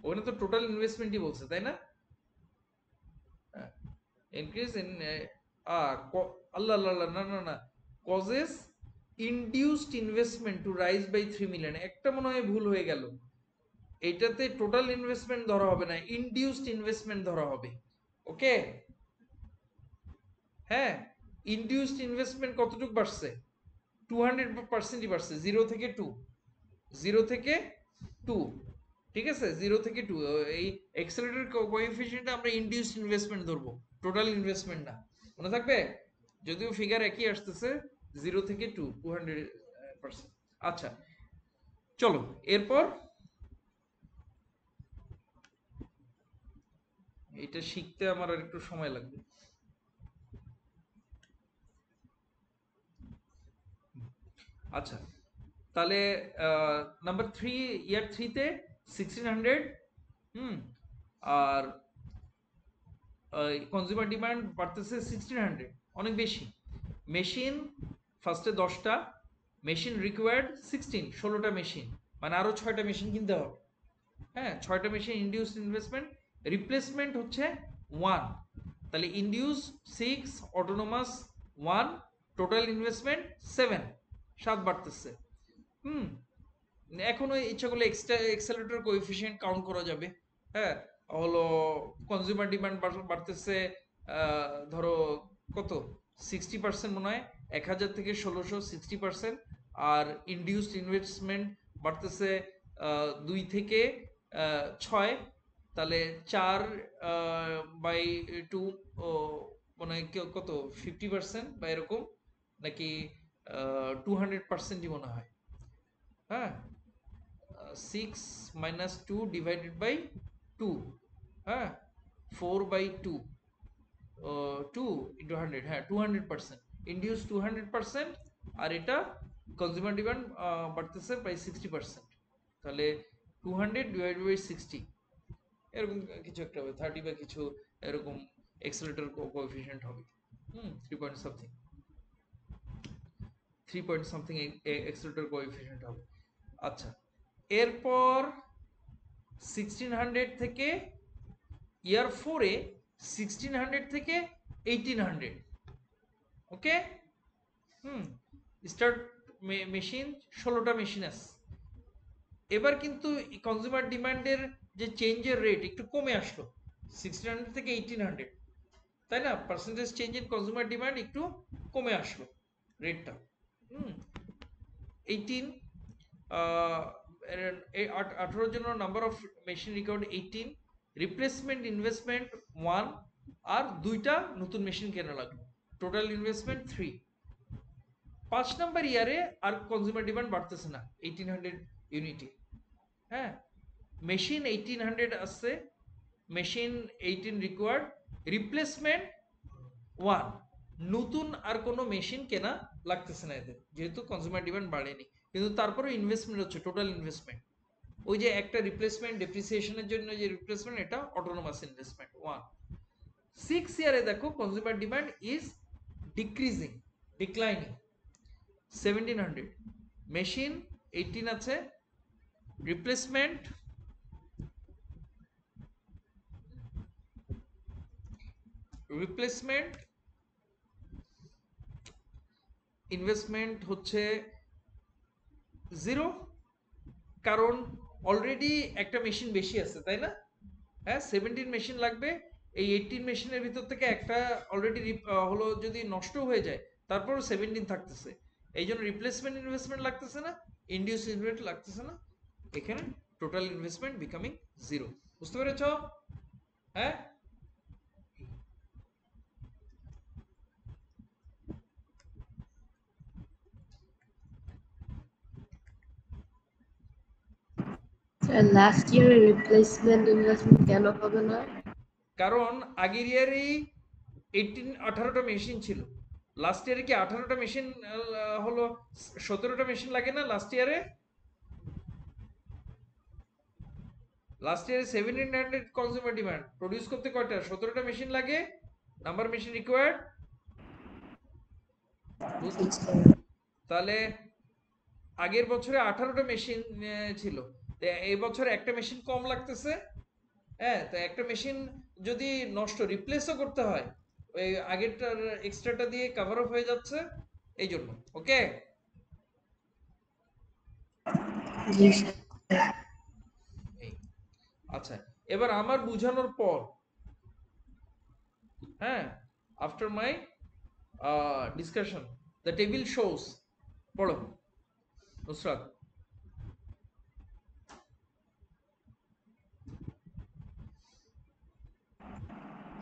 ওখানে তো টোটাল ইনভেস্টমেন্টই বলছে, তাই না? increase in Allah Allah, না না না, causes induced investment to rise by 3 million, একটা মনে হয় ভুল হয়ে গেল, এইটাতে টোটাল ইনভেস্টমেন্ট ধরা হবে না, ইনডিউসড ইনভেস্টমেন্ট ধরা হবে। ওকে, হ্যাঁ, ইনডিউসড ইনভেস্টমেন্ট কতটুকু বাড়ছে? 200%ই বাড়ছে, 0 থেকে 2, 0 থেকে 2, ঠিক আছে, 0 থেকে 2। এই এক্সেলেটর কোএফিসিয়েন্টটা আমরা ইনডিউসড ইনভেস্টমেন্ট ধরবো, টোটাল ইনভেস্টমেন্ট না, মনে থাকবে? যদিও ফিগার একই আসতেছে, 0 থেকে 2, 200%। আচ্ছা, চলো এরপর এটা শিখতে আমার আর একটু সময় লাগবে। আচ্ছা, তাহলে নাম্বার 3, ইয়ার 3-তে 1600, আর কনজিউমার ডিমান্ড বাড়তেছে 1600, অনেক বেশি। মেশিন ফার্স্টে 10টা, মেশিন রিকোয়ার্ড 16টা মেশিন, মানে আরো 6টা মেশিন কিনতে হবে। হ্যাঁ, 6টা মেশিন ইনডিউস ইনভেস্টমেন্ট, রিপ্লেসমেন্ট হচ্ছে 1, তাহলে ইনডিউস 6, অটোনোমাস 1, টোটাল ইনভেস্টমেন্ট 7, 7 বাড়তেছে। এখনো ইচ্ছা করলে এক্সট্রা এক্সেলেটর কোএফিসিয়েন্ট কাউন্ট করা যাবে। হ্যাঁ, হলো কনজিউমার ডিমান্ড বাড়তেছে, ধরো কত 60% মনে হয়, 1000 থেকে 1600, 60%। আর ইনডিউসড ইনভেস্টমেন্ট বাড়তেছে 2 থেকে 6, তাহলে 4/2, মানে কত 50% বা এরকম, নাকি 200%ই মনে হয়। হ্যাঁ, 6 minus 2 divided by 2, হ্যাঁ, 4/2, 2 into 100, হ্যাঁ 200%, ইন্ডিউস 200%, আর এটা কনজিউমার ডিমান্ড বাড়তেছে প্রায় 60%, তাহলে 200 divided by 60, এরকম কিছু একটা হবে, 30 বা কিছু এরকম এক্সেলেটর কোএফিসিয়েন্ট হবে। 3 point something, 3 point something accelerator coefficient হবে। আচ্ছা, এরপর 1600 থেকে ইয়ার 4-এ 1600 থেকে 1800, ওকে। স্টার্ট মেশিন 16টা মেশিন আছে। এবার কিন্তু কনজিউমার ডিমান্ডের যে চেঞ্জের রেট একটু কমে আসলো 1600 থেকে 1800, তাই না? Percentage change in consumer demand একটু কমে আসলো রেটটা। 18, 18 জন্য number of machine recovered 18, replacement investment 1, আর 2টা নতুন মেশিন কেনা লাগলো, টোটাল ইনভেস্টমেন্ট 3। 5 নাম্বার ইয়ারে আর কনজিউমার ডিমান্ড বাড়তেছে না 1800 ইউনিটে। হ্যাঁ, মেশিন 1800 আসছে, মেশিন 18 রিকোয়ার্ড, রিপ্লেসমেন্ট 1, নতুন আর কোনো মেশিন কেনা লাগতেছে না এদের, যেহেতু কনজিউমার ডিমান্ড বাড়েনি, কিন্তু তারপরে ইনভেস্টমেন্ট হচ্ছে টোটাল ইনভেস্টমেন্ট। ওই যে একটা রিপ্লেসমেন্ট ডেপ্রিসিয়েশনের জন্য যে রিপ্লেসমেন্ট, এটা অটোনোমাস ইনভেস্টমেন্ট 1। 6 ইয়ারে দেখো consumer demand is decreasing, declining, 1700, machine 18 আছে, রিপ্লেসমেন্ট ইনভেস্টমেন্ট হচ্ছে 0, কারণ অলরেডি একটা মেশিন বেশি আছে, তাই না? হ্যাঁ, 17 মেশিন লাগবে, এই 18 মেশিনের ভিতর থেকে একটা অলরেডি হলো যদি নষ্ট হয়ে যায়, তারপর 17 থাকতেছে, এই জন্য রিপ্লেসমেন্ট ইনভেস্টমেন্ট লাগতেছে না, ইনডিউস ইনভেস্টমেন্ট লাগতেছে না, এখানে টোটাল ইনভেস্টমেন্ট বিকামিং 0। বুঝতে পেরেছ? হ্যাঁ, লাস্ট ইয়ারে রিপ্লেসমেন্ট ইনভেস্টমেন্ট কেন হবে না? কারণ আগের ইয়ারেই 18টা মেশিন ছিল, লাস্ট ইয়ারে কি 18টা মেশিন হলো 17টা মেশিন লাগে না লাস্ট ইয়ারে? লাস্ট ইয়ারে 1700 কনজিউমার ডিমান্ড প্রডিউস করতে কয়টা? 17টা মেশিন লাগে, নাম্বার মেশিন রিকোয়ার্ড, তাহলে আগের বছরে 18টা মেশিন ছিল, এই বছরে একটা মেশিন কম লাগতেছে। হ্যাঁ, তো একটা মেশিন যদি নষ্ট, রিপ্লেসও করতে হয়, ওই আগেরটার এক্সট্রাটা দিয়ে কভার আপ হয়ে যাচ্ছে, এই জন্য। ওকে, আচ্ছা, এবার আমার বুঝানোর পর, হ্যাঁ, after my discussion, the table shows, পড়ো Nusrat.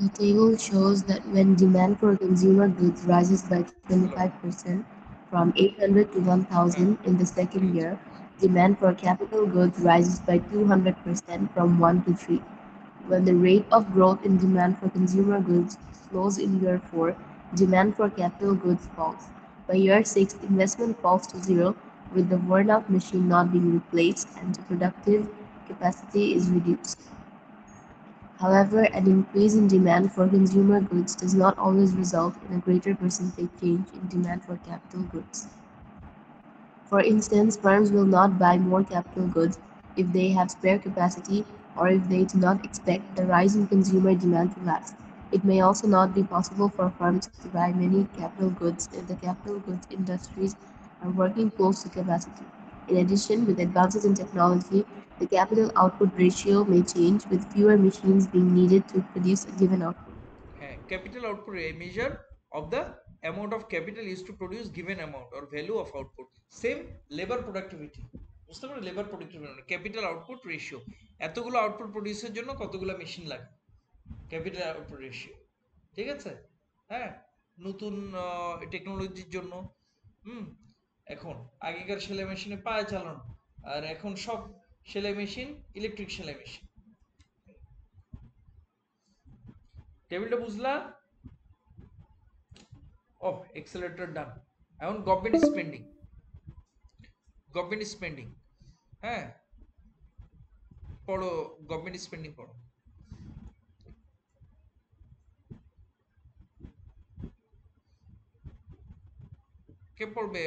The table shows that when demand for consumer goods rises by 25% from 800 to 1000 in the second year, demand for capital goods rises by 200% from 1 to 3. When the rate of growth in demand for consumer goods slows in year 4, demand for capital goods falls. By year 6, investment falls to zero, with the worn-out machine not being replaced and the productive capacity is reduced. However, an increase in demand for consumer goods does not always result in a greater percentage change in demand for capital goods. For instance, firms will not buy more capital goods if they have spare capacity or if they do not expect the rise in consumer demand to last. It may also not be possible for firms to buy many capital goods if the capital goods industries are working close to capacity. In addition, with advances in technology, the capital output ratio may change, with fewer machines being needed to produce a given output. হ্যাঁ, capital output a measure of the amount of capital is to produce given amount or value of output. Same labor productivity, বুঝতে পারো, labour productivity capital output ratio, এতগুলো output প্রডিউসের জন্য কতগুলো machine লাগে, capital output ratio. ঠিক আছে, হ্যাঁ, নতুন টেকনোলজির জন্য। হুম, এখন আগেকার সেলাই মেশিনে পায়ে চালানো, আর এখন সব সেলাই মেশিন ইলেকট্রিক সেলাই মেশিন। টেবিলটা বুঝলা? ও, এক্সেলেটর ডান। এখন গভর্নমেন্ট স্পেন্ডিং, গভর্নমেন্ট স্পেন্ডিং, হ্যাঁ, পড়ো, গভর্নমেন্ট স্পেন্ডিং পড়ো। কে পড়বে?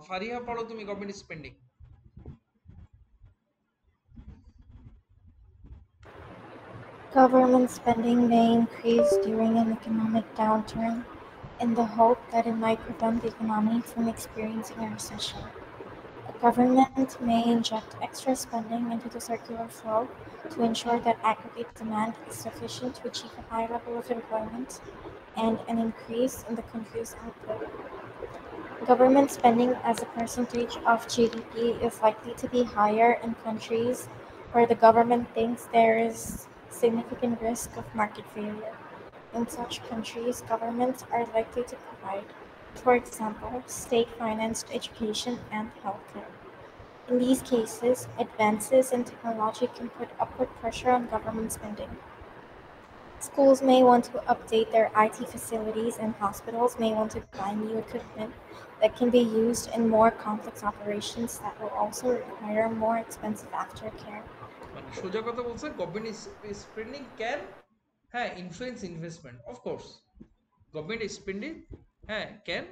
ফারিহা পড়ো তুমি government spending. Government spending may increase during an economic downturn in the hope that it might prevent the economy from experiencing a recession. The government may inject extra spending into the circular flow to ensure that aggregate demand is sufficient to achieve a high level of employment and an increase in the country's output. Government spending as a percentage of GDP is likely to be higher in countries where the government thinks there is significant risk of market failure. In such countries, governments are likely to provide, for example, state-financed education and healthcare. In these cases, advances in technology can put upward pressure on government spending. Schools may want to update their IT facilities, and hospitals may want to buy new equipment that can be used in more complex operations that will also require more expensive aftercare. মানে সোজা কথা বলছে, government spending can, হ্যাঁ, influence investment, of course government spending, হ্যাঁ, can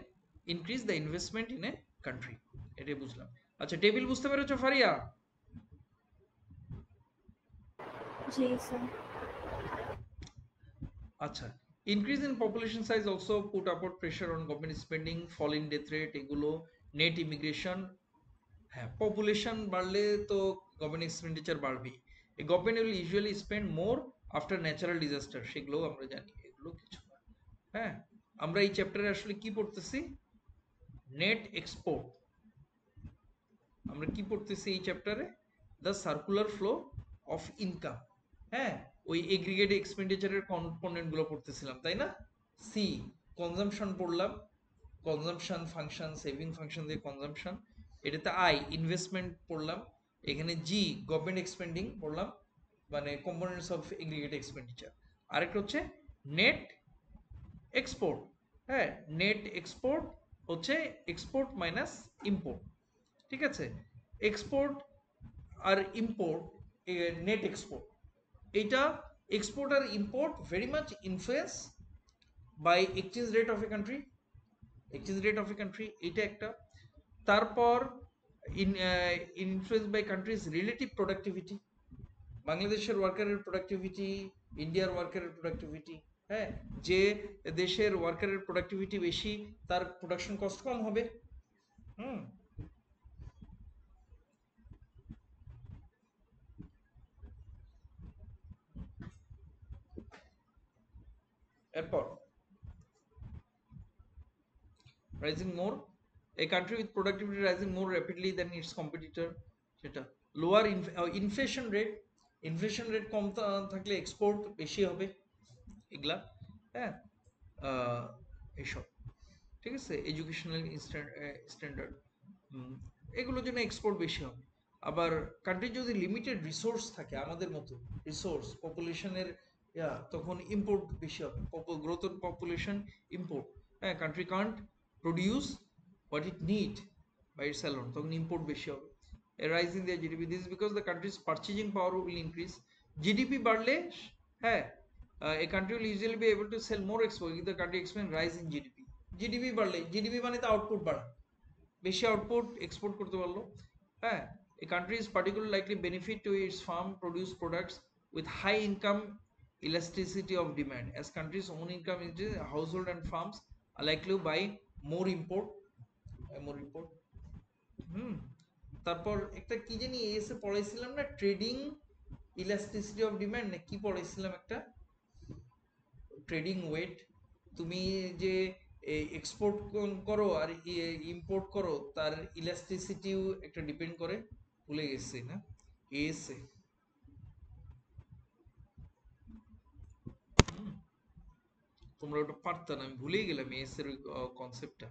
increase the investment in a country. এটাই বুঝলাম। আচ্ছা, table বুঝতে পেরেছো ফারিয়া? জি স্যার। আচ্ছা, increase in population size also put upward pressure on government spending, fall in death rate, এগুলো নেট ইমিগ্রেশন। হ্যাঁ, পপুলেশন বাড়লে তো গভর্নমেন্ট এক্সপেন্ডিচার বাড়বেই। Government will usually spend more after natural disaster, সেগুলোও আমরা জানি, এগুলো কিছু না। হ্যাঁ, আমরা এই চ্যাপ্টারে আসলে কি পড়তেছি? Net export. আমরা কি পড়তেছি এই চ্যাপ্টারে? The circular flow of income. হ্যাঁ, ওই এগ্রিগেট এক্সপেন্ডিচারের কম্পোনেন্ট গুলো পড়তেছিলাম, তাই না? সি, কনজাম্পশন পড়লাম, কনজাম্পশন ফাংশন, সেভিং ফাংশন দিয়ে কনজাম্পশন। এটাতে আই, ইনভেস্টমেন্ট পড়লাম। এখানে জি, গভর্নমেন্ট এক্সপেন্ডিং পড়লাম, মানে কম্পোনেন্টস অফ এগ্রিগেট এক্সপেন্ডিচার। আরেকটা হচ্ছে নেট এক্সপোর্ট। হ্যাঁ, নেট এক্সপোর্ট হচ্ছে এক্সপোর্ট মাইনাস ইম্পোর্ট। ঠিক আছে, এক্সপোর্ট আর ইম্পোর্ট, নেট এক্সপোর্ট, এইটা এক্সপোর্ট আর import very much influence by exchange rate of a country, exchange rate of a country, এইটা একটা। তারপর influence by countries relative productivity, বাংলাদেশের ওয়ার্কারের প্রোডাক্টিভিটি, ইন্ডিয়ার ওয়ার্কারের প্রোডাক্টিভিটি। হ্যাঁ, যে দেশের ওয়ার্কারের প্রোডাক্টিভিটি বেশি, তার প্রোডাকশন কস্ট কম হবে। হুম, এরপর rising more, a country with productivity rising more rapidly than its competitor, সেটা lower inflation rate, inflation rate কম থাকলে এক্সপোর্ট বেশি হবে, এগুলা। হ্যাঁ, এইসব, ঠিক আছে, এডুকেশনাল স্ট্যান্ডার্ড, এগুলোর জন্য এক্সপোর্ট বেশি হবে। আবার কান্ট্রি যদি লিমিটেড রিসোর্স থাকে আমাদের মতো রিসোর্স পপুলেশনের, তখন ইম্পোর্ট বেশি হবে, গ্রোথ অন পপুলেশন ইম্পোর্ট। হ্যাঁ, country can't produce what it need by its alone, তখন ইম্পোর্ট বেশি হবে। A rise in their GDP. This is because the country's purchasing power will increase. GDP বাড়লে, হ্যাঁ, a country will usually be able to sell more export if the country experience rise in GDP. GDP বাড়লে, GDP মানে তো output বাড়া, বেশি output export করতে পারলো। হ্যাঁ, a country is particularly likely benefit to its farm produce products with high income elasticity of demand. As countries own income increases, household and farms are likely to buy more import, তারপর একটা কি জানি এসে পড়াইছিলাম না, trading elasticity of demand না কি পড়াইছিলাম, একটা trading wait. তুমি যে এক্সপোর্ট করো আর ইম্পোর্ট করো, তার ইলাস্টিসিটিও একটা ডিপেন্ড করে, ভুলে গেছি না এসে। তোমরা ওটা পারতা না, আমি ভুলেই গেলাম এস এর কনসেপ্টটা।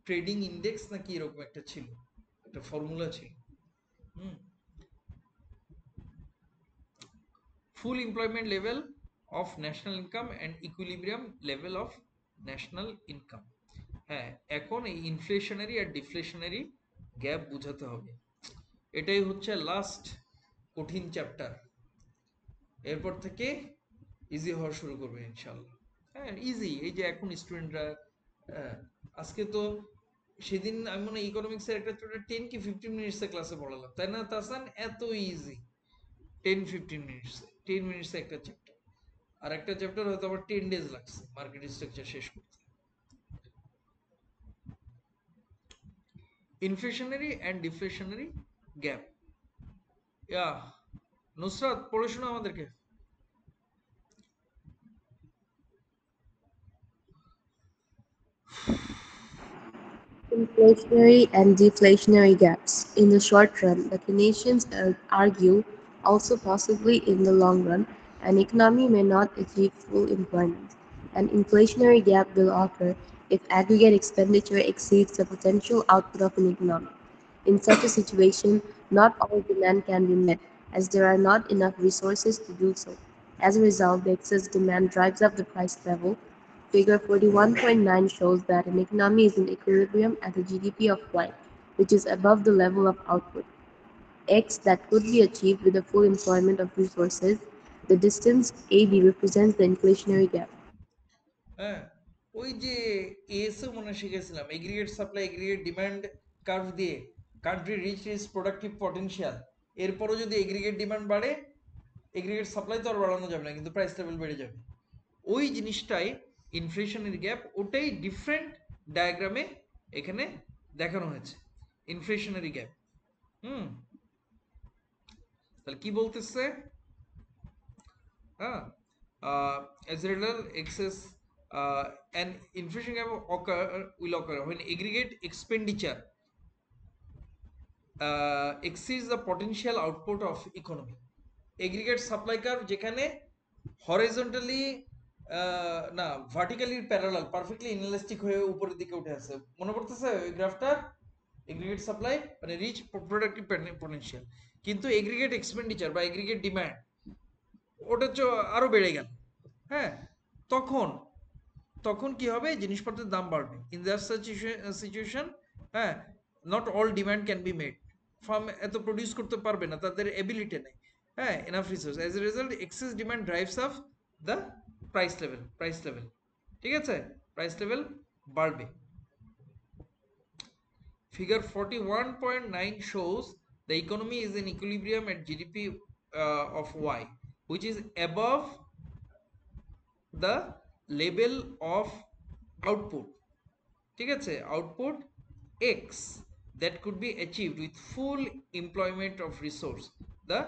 ট্রেডিং ইন্ডেক্স নাকি এরকম একটা ছিল, একটা ফর্মুলা ছিল। Full employment level of national income and equilibrium level of national income. হ্যাঁ, এখন এই ইনফ্লেশনারি আর ডিফ্লেশনারি গ্যাপ বুঝাতে হবে। এটাই হচ্ছে লাস্ট কঠিন চ্যাপ্টার, এরপর থেকে ইজি হওয়া শুরু করবে ইনশাল্লাহ। হ্যাঁ, ইজি। এই যে এখন স্টুডেন্টরা, আজকে তো, সেদিন আমি মনে হয় ইকোনমিক্সের একটা চ্যাপ্টার 10 কি 15 মিনিটসে ক্লাসে পড়ালাম, তাই না তাসান? এত ইজি, 10-15 মিনিটসে, 10 মিনিটসে একটা চ্যাপ্টার। আর একটা চ্যাপ্টার হয়তো আবার 10 ডেজ লাগছে মার্কেট স্ট্রাকচার শেষ করতে। Inflationary and deflationary gap. Nusrat পড়ে শোনো আমাদেরকে। Inflationary and deflationary gaps. In the short run, the Keynesians argue, also possibly in the long run, an economy may not achieve full employment. An inflationary gap will occur if aggregate expenditure exceeds the potential output of an economy. In such a situation, not all demand can be met, as there are not enough resources to do so. As a result, the excess demand drives up the price level. Figure 41.9 shows that an economy is in equilibrium at a GDP of Y, which is above the level of output X that could be achieved with the full employment of resources. The distance AB represents the inflationary gap. হ্যাঁ, ওই যে এসও মনে শিখেছিলাম, aggregate supply aggregate demand curve দিয়ে country reach is productive potential. এরপরও যদি aggregate demand বাড়ে, এগ্রিগেট সাপ্লাই তো আর বাড়ানো যাবে না, কিন্তু প্রাইস লেভেল বেড়ে যাবে। ওই জিনিসটাই ইনফ্লেশনের গ্যাপ, ওটাই ডিফারেন্ট ডায়াগ্রামে এখানে দেখানো হয়েছে, ইনফ্লেশনারি গ্যাপ। তাহলে কি বলতেছে? হ্যাঁ, as a result excess an inflation gap will occur when aggregate expenditure exceeds the potential output of economy. Aggregate supply curve যেখানে হরিজন্টালি না ভার্টিক্যালি প্যারালাল, পারফেক্টলি ইনএলাস্টিক হয়ে উপরের দিকে উঠে আসে, মনে পড়তেছে ওই গ্রাফটা? এগ্রিগেট সাপ্লাই মানে রিচ প্রোডাক্টিভ পটেনশিয়াল, কিন্তু এগ্রিগেট এক্সপেন্ডিচার বা এগ্রিগেট ডিমান্ড ওটা আরো বেড়ে গেল। হ্যাঁ, তখন তখন কি হবে? জিনিসপত্রের দাম বাড়বে। ইন দ্যাট সিচুয়েশন, হ্যাঁ, not all demand can be made. Firm এত প্রডিউস করতে পারবে না, তাদের এবিলিটি নেই, হ্যাঁ, enough resource. As a result excess demand drives up the price level. ঠিক আছে, প্রাইস লেভেল বাড়বে। Figure 41.9 shows the economy is in equilibrium at GDP of Y, which is above the level of output. ঠিক আছে, output X that could be achieved with full employment of resource. The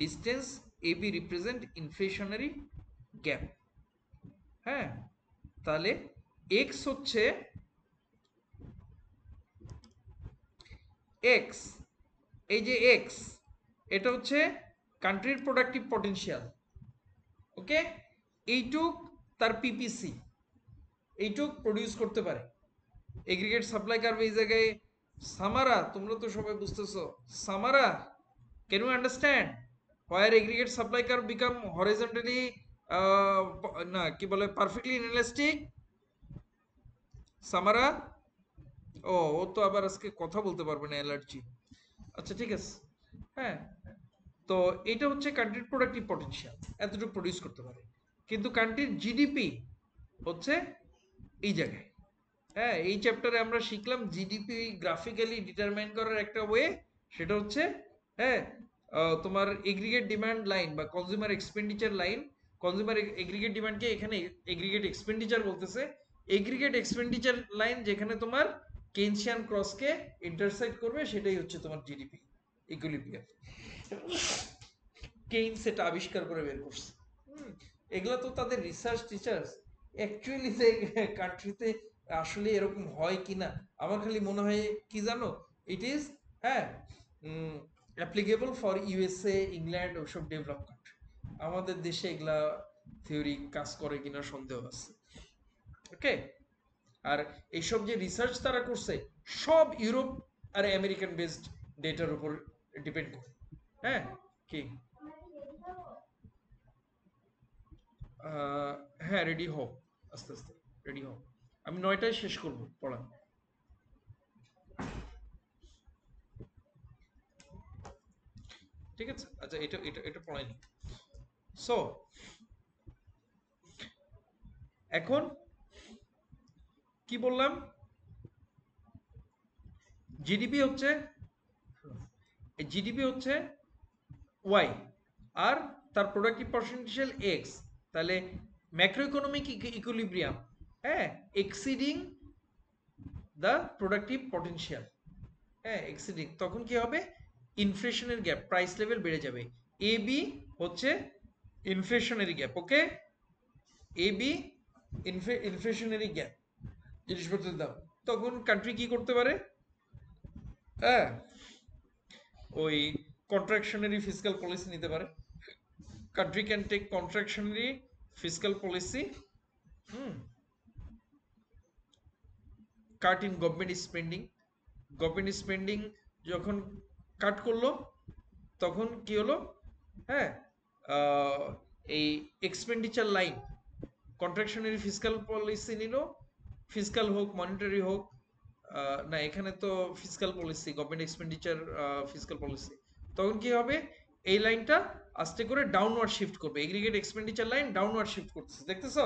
distance AB represent inflationary gap. হ্যাঁ, তাহলে X হচ্ছে X, এই যে X, এটা হচ্ছে কান্ট্রির প্রোডাক্টিভ পটেনশিয়াল। ওকে, এইটুক তার পিপিসি, এইটুক প্রডিউস করতে পারে। এগ্রিগেট সাপ্লাই কার্ভ এই জায়গায় সামারা, তোমরা তো সবাই বুঝতেছো। সামারা, can you understand where aggregate supply curve become horizontally না কি বলে perfectly inelastic? সামারা, ও তো আবার আজকে কথা বলতে পারবে না, অ্যালার্জি। আচ্ছা ঠিক আছে, হ্যাঁ। তো এটা হচ্ছে কান্ট্রির প্রোডাক্টিভ পটেনশিয়াল, এতটুকু প্রডিউস করতে পারে। কিন্তু কান্ট্রির জিডিপি হচ্ছে এই জায়গায়। হ্যাঁ, এই চ্যাপ্টারে আমরা শিখলাম জিডিপি গ্রাফিক্যালি ডিটারমাইন করার একটা ওয়ে, সেটা হচ্ছে হ্যাঁ তোমার এগ্রিগেট ডিমান্ড লাইন বা consumer expenditure line. Consumer aggregate ডিমান্ডকে এখানে এগ্রিগেট এক্সপেন্ডিচার বলতেছে। এগ্রিগেট এক্সপেন্ডিচার লাইন যেখানে তোমার কেনশিয়ান ক্রসকে ইন্টারসেক্ট করবে, সেটাই হচ্ছে তোমার জিডিপি ইকুইলিব্রিয়াম। কেইনস এটা আবিষ্কার করে বের করছে। এগুলা তো তাদের রিসার্চ টিচার্স। অ্যাকচুয়ালি যে কান্ট্রিতে আসলে এরকম হয় কিনা আমার খালি মনে হয় কি জানো, ইট ইজ হ্যাঁ অ্যাপ্লিকেবল ফর ইউএসএ, ইংল্যান্ড, ওসব ডেভেলপ কান্ট্রি। আমাদের দেশে এগুলা থিওরি কাজ করে কিনা সন্দেহ আছে। ওকে, আর এইসব যে রিসার্চ তারা করছে সব ইউরোপ আর আমেরিকান বেসড ডেটার উপর ডিপেন্ড করে। হ্যাঁ কি হ্যাঁ, রেডি হও, আস্তে আস্তে রেডি হও। আমি 9টায় শেষ করব পড়া। ঠিক আছে, আচ্ছা এটা এটা এটা পড়াইনি। সো এখন কি বললাম, জিডিপি হচ্ছে ওয়াই, আর তার প্রোডাক্টিভ পটেনশিয়াল এক্স। তাহলে ম্যাক্রো ইকোনমিক ইকুইলিব্রিয়াম, হ্যাঁ, এক্সিডিং দ্য প্রোডাক্টিভ পটেনশিয়াল, হ্যাঁ এক্সিডিং, তখন কি হবে, ইনফ্লেশনের গ্যাপ, প্রাইস লেভেল বেড়ে যাবে। এ বি হচ্ছে inflationary gap. Okay, A B inflationary gap, জিনিসপত্রের দাম। তখন কান্ট্রি কি করতে পারে, হ্যাঁ ওই কন্ট্রাকশনারি ফিসকাল পলিসি নিতে পারে। Country can take contractionary fiscal policy, cut in government spending. Government spending যখন কাট করলো তখন কি হলো, হ্যাঁ এই expenditure line contractionary fiscal policy নিল, ফিসকাল হোক মনিটারি হোক, না এখানে তো fiscal policy, government expenditure fiscal policy. তখন কি হবে, এই লাইনটা আস্তে করে ডাউনওয়ার্ড শিফট করবে, aggregate expenditure line downward shift করতেছে, দেখতেছো?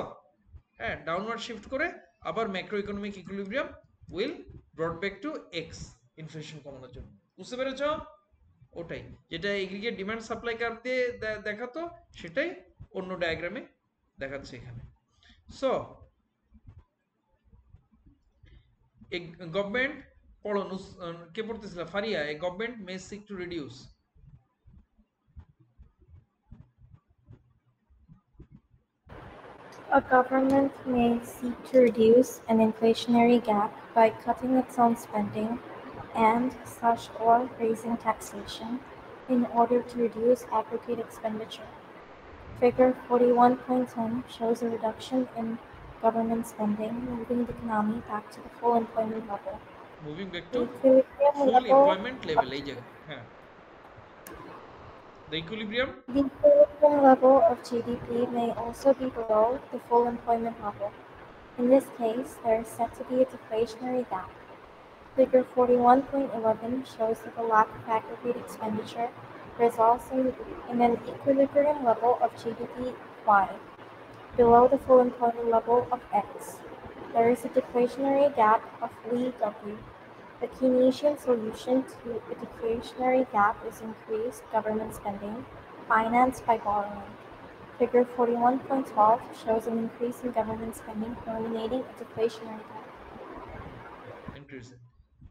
হ্যাঁ, ডাউনওয়ার্ড শিফট করে আবার macro economic equilibrium will ব্রট back to x, inflation কমানোর জন্য। বুঝতে পেরেছো? ওটাই যেটা এগ্রিগেট ডিমান্ড সাপ্লাই কার্ভ দিয়ে দেখাতো, সেটাই অন্য ডায়াগ্রামে দেখাচ্ছে এখানে। সো গভর্নমেন্ট, পড়ো কে পড়তেছিল, Faria, a government may seek to reduce. A government may seek to reduce an inflationary gap by cutting its own spending and/or raising taxation in order to reduce aggregate expenditure. Figure 41.10 shows a reduction in government spending, moving the economy back to the full employment level. Moving back The to equilibrium full level employment of level, এই জায়গায়, হ্যাঁ the equilibrium. The equilibrium level of GDP may also be below the full employment level. In this case, there is said to be a deflationary gap. Figure 41.11 shows that the lack of aggregate expenditure results in an equilibrium level of GDP Y below the full employment level of X. There is a deflationary gap of Lee W. The Keynesian solution to the deflationary gap is increased government spending, financed by borrowing. Figure 41.12 shows an increase in government spending, eliminating a deflationary gap. ইনক্রিজে।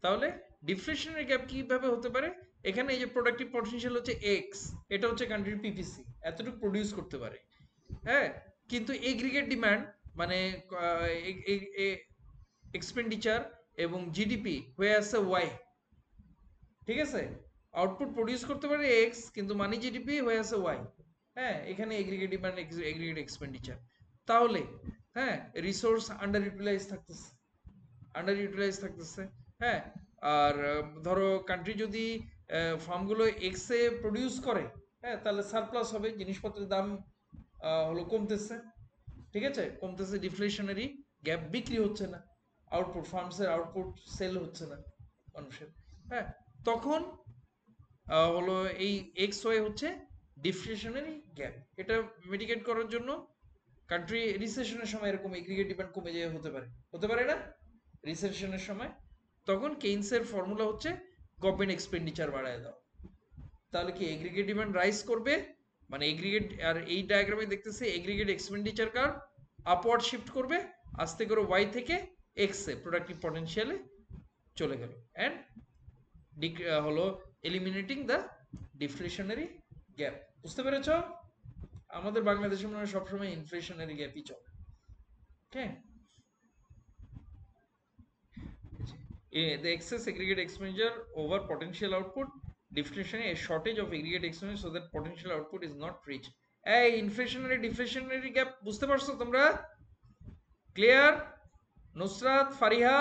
তাহলে deflationary gap কিভাবে হতে পারে, এখানে এই যে productive potential হচ্ছে x, এটা হচ্ছে কান্ট্রির পিপিসি, এতটুকু প্রডিউস করতে পারে, হ্যাঁ। কিন্তু এগ্রিগেট ডিমান্ড মানে এক্সপেন্ডিচার এবং জিডিপি হয়ে আছে ওয়াই, ঠিক আছে। আউটপুট প্রডিউস করতে পারে এক্স, কিন্তু মানি জিডিপি হয়ে আছে ওয়াই, হ্যাঁ। এখানে এগ্রিগেট ডিমান্ড, এগ্রিগেট এক্সপেন্ডিচার। তাহলে হ্যাঁ রিসোর্স আন্ডার ইউটিলাইজ থাকতেছে, হ্যাঁ। আর ধরো কান্ট্রি যদি ফার্মগুলো এক্স এ প্রডিউস করে, হ্যাঁ, তাহলে সারপ্লাস হবে, জিনিসপত্রের দাম হলো কমতেছে, ঠিক আছে, কমতেছে, ডিফ্লেশনারি গ্যাপ, বিক্রি হচ্ছে না, আউটপুট ফার্মসের আউটপুট সেল হচ্ছে না মানুষের, হ্যাঁ, তখন হলো এই এক্স ওয়াই হচ্ছে ডিফ্লেশনারি গ্যাপ। এটা মিটিগেট করার জন্য কান্ট্রি রিসেশনের সময় এরকম এগ্রিগেট ডিমান্ড কমে যায়, হতে পারে না রিসেশনের সময়, তখন কেইনসের ফর্মুলা হচ্ছে গভর্নমেন্ট এক্সপেন্ডিচার বাড়ায় দাও, তাহলে কি এগ্রিগেট ডিমান্ড রাইজ করবে, মানে এগ্রিগেট, আর এই ডায়াগ্রামে দেখতেছি aggregate expenditure curve upward shift করবে, আস্তে করে ওয়াই থেকে এক্স এ প্রোডাক্টিভ পটেনশিয়ালে চলে গেল, অ্যান্ড হলো এলিমিনেটিং দ্য ডিফ্লেশনারি গ্যাপ। বুঝতে পেরেছ? আমাদের বাংলাদেশে মনে হয় সবসময় ইনফ্লেশনারি গ্যাপই চলে। ওকে, the excess aggregate expenditure over potential output, deflationary, a shortage of aggregate expenditure so that potential output is not reached. এই ইনফ্লেশনারি ডিফ্লেশনারি গ্যাপ বুঝতে পারছো তোমরা? ক্লিয়ার? নুসরাত, ফারিহা?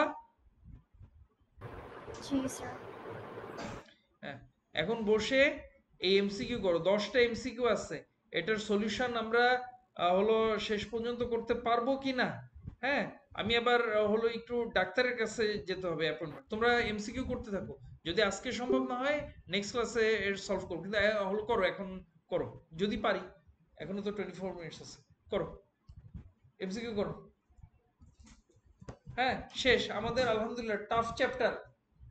জি স্যার। হ্যাঁ, এখন বসে এই এমসিকিউ করো, 10টা এমসিকিউ আছে, এটার সলিউশন আমরা হলো শেষ পর্যন্ত করতে পারবো কিনা, হ্যাঁ, আমি আবার হলো একটু ডাক্তারের কাছে যেতে হবে অ্যাপয়েন্টমেন্ট, তোমরা এমসিকিউ করতে থাকো, যদি আজকে সম্ভব না হয় নেক্সট ক্লাসে এর সলভ করো, কিন্তু হলো করো, এখন করো যদি পারি, এখনো তো 24 মিনিটস আছে, করো এমসিকিউ করো। হ্যাঁ, শেষ আমাদের আলহামদুলিল্লাহ টাফ চ্যাপ্টার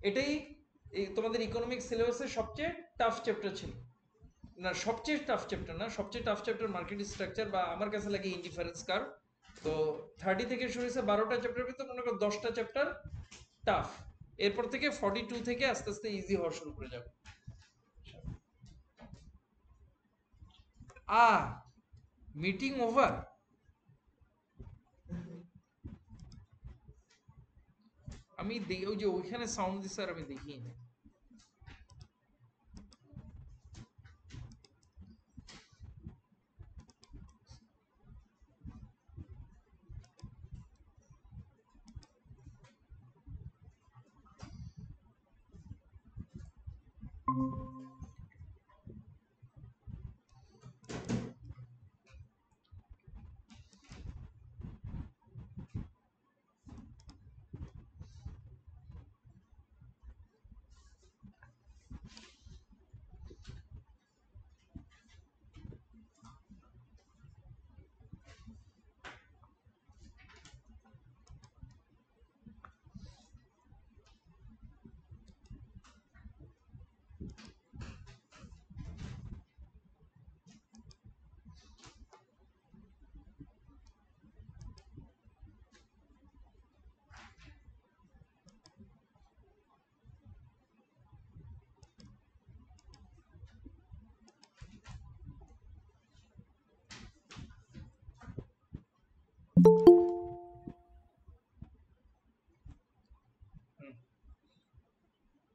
এটাই, এই তোমাদের ইকোনমিক সিলেবাসের সবচেয়ে টাফ চ্যাপ্টার ছিল, না সবচেয়ে টাফ চ্যাপ্টার না, সবচেয়ে টাফ চ্যাপ্টার মার্কেট স্ট্রাকচার, বা আমার কাছে লাগে ইনডিফারেন্স কার্ভ। তো 30 থেকে শুরু হয়েছে 12টা চ্যাপ্টার, ভিতরে মনে করো 10টা চ্যাপ্টার টাফ, এরপর থেকে 42 থেকে আস্তে আস্তে ইজি হওয়া শুরু করে যাবে। মিটিং ওভার, আমি ওই যে ওইখানে সাউন্ড দিছে আর আমি দেখি না।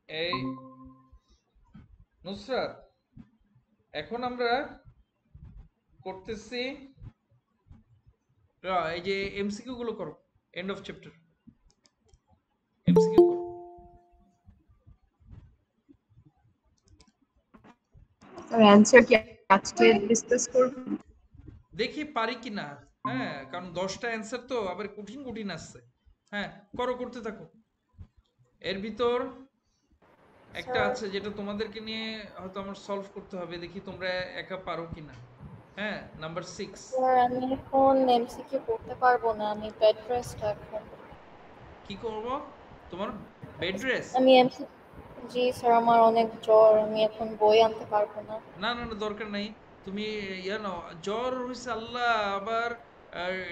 এই নুসরাত, এখন আমরা করতেছি, এই যে এমসিকিউ গুলো করো, এন্ড অফ চ্যাপ্টার এমসিকিউ করো। স্যার অ্যানসার কি আজকে ডিসকাস করব? দেখি পারি কিনা, হ্যাঁ, কারণ 10টা অ্যান্সার তো আবার কঠিন কঠিন আসছে, হ্যাঁ, করো, করতে থাকো। এর ভিতর একটা স্যার আছে যেটা তোমাদেরকে নিয়ে হয়তো আমার সলভ করতে হবে, দেখি তোমরা একা পারো কিনা। হ্যাঁ, নাম্বার 6। স্যার আমি এখন এমসিকিউ করতে পারবো না, আমি বেড রেস্ট এখন। কি করব? তোমার বেড রেস্ট? আমি এমসি জি স্যার, আমার অনেক জ্বর, আমি এখন বই আনতে পারবো না। না না না, দরকার নাই, তুমি ইয়া নাও, জ্বর হয়েছে আল্লাহ, আবার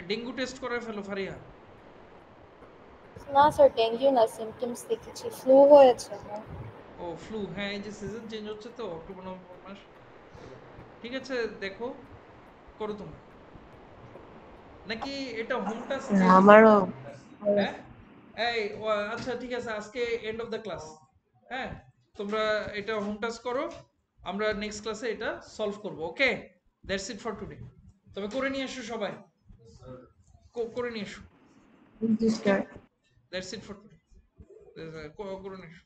ডেঙ্গু টেস্ট করে ফেলো ফারিহা। না স্যার, ডেঙ্গু না, সিমটমস দেখেছি, ফ্লু হয়েছে আমার। ও ফ্লু, হ্যাঁ, এই যে সিজন চেঞ্জ হচ্ছে তো, অক্টোবর নভেম্বর মাস, ঠিক আছে, দেখো, করো তোমরা, নাকি এটা হোম টাস্ক স্যার যেহেতু, আমারও হ্যাঁ, এই আচ্ছা ঠিক আছে, আজকে এন্ড অফ দ্য ক্লাস, হ্যাঁ, তোমরা এটা হোম টাস্ক করো, আমরা নেক্সট ক্লাসে এটা সলভ করব। ওকে, দ্যাটস ইট ফর টুডে। তবে করে নিয়ে এসো সবাই, করে নিয়ে এসো। Sir that's it for today, করে নিয়ে এসো।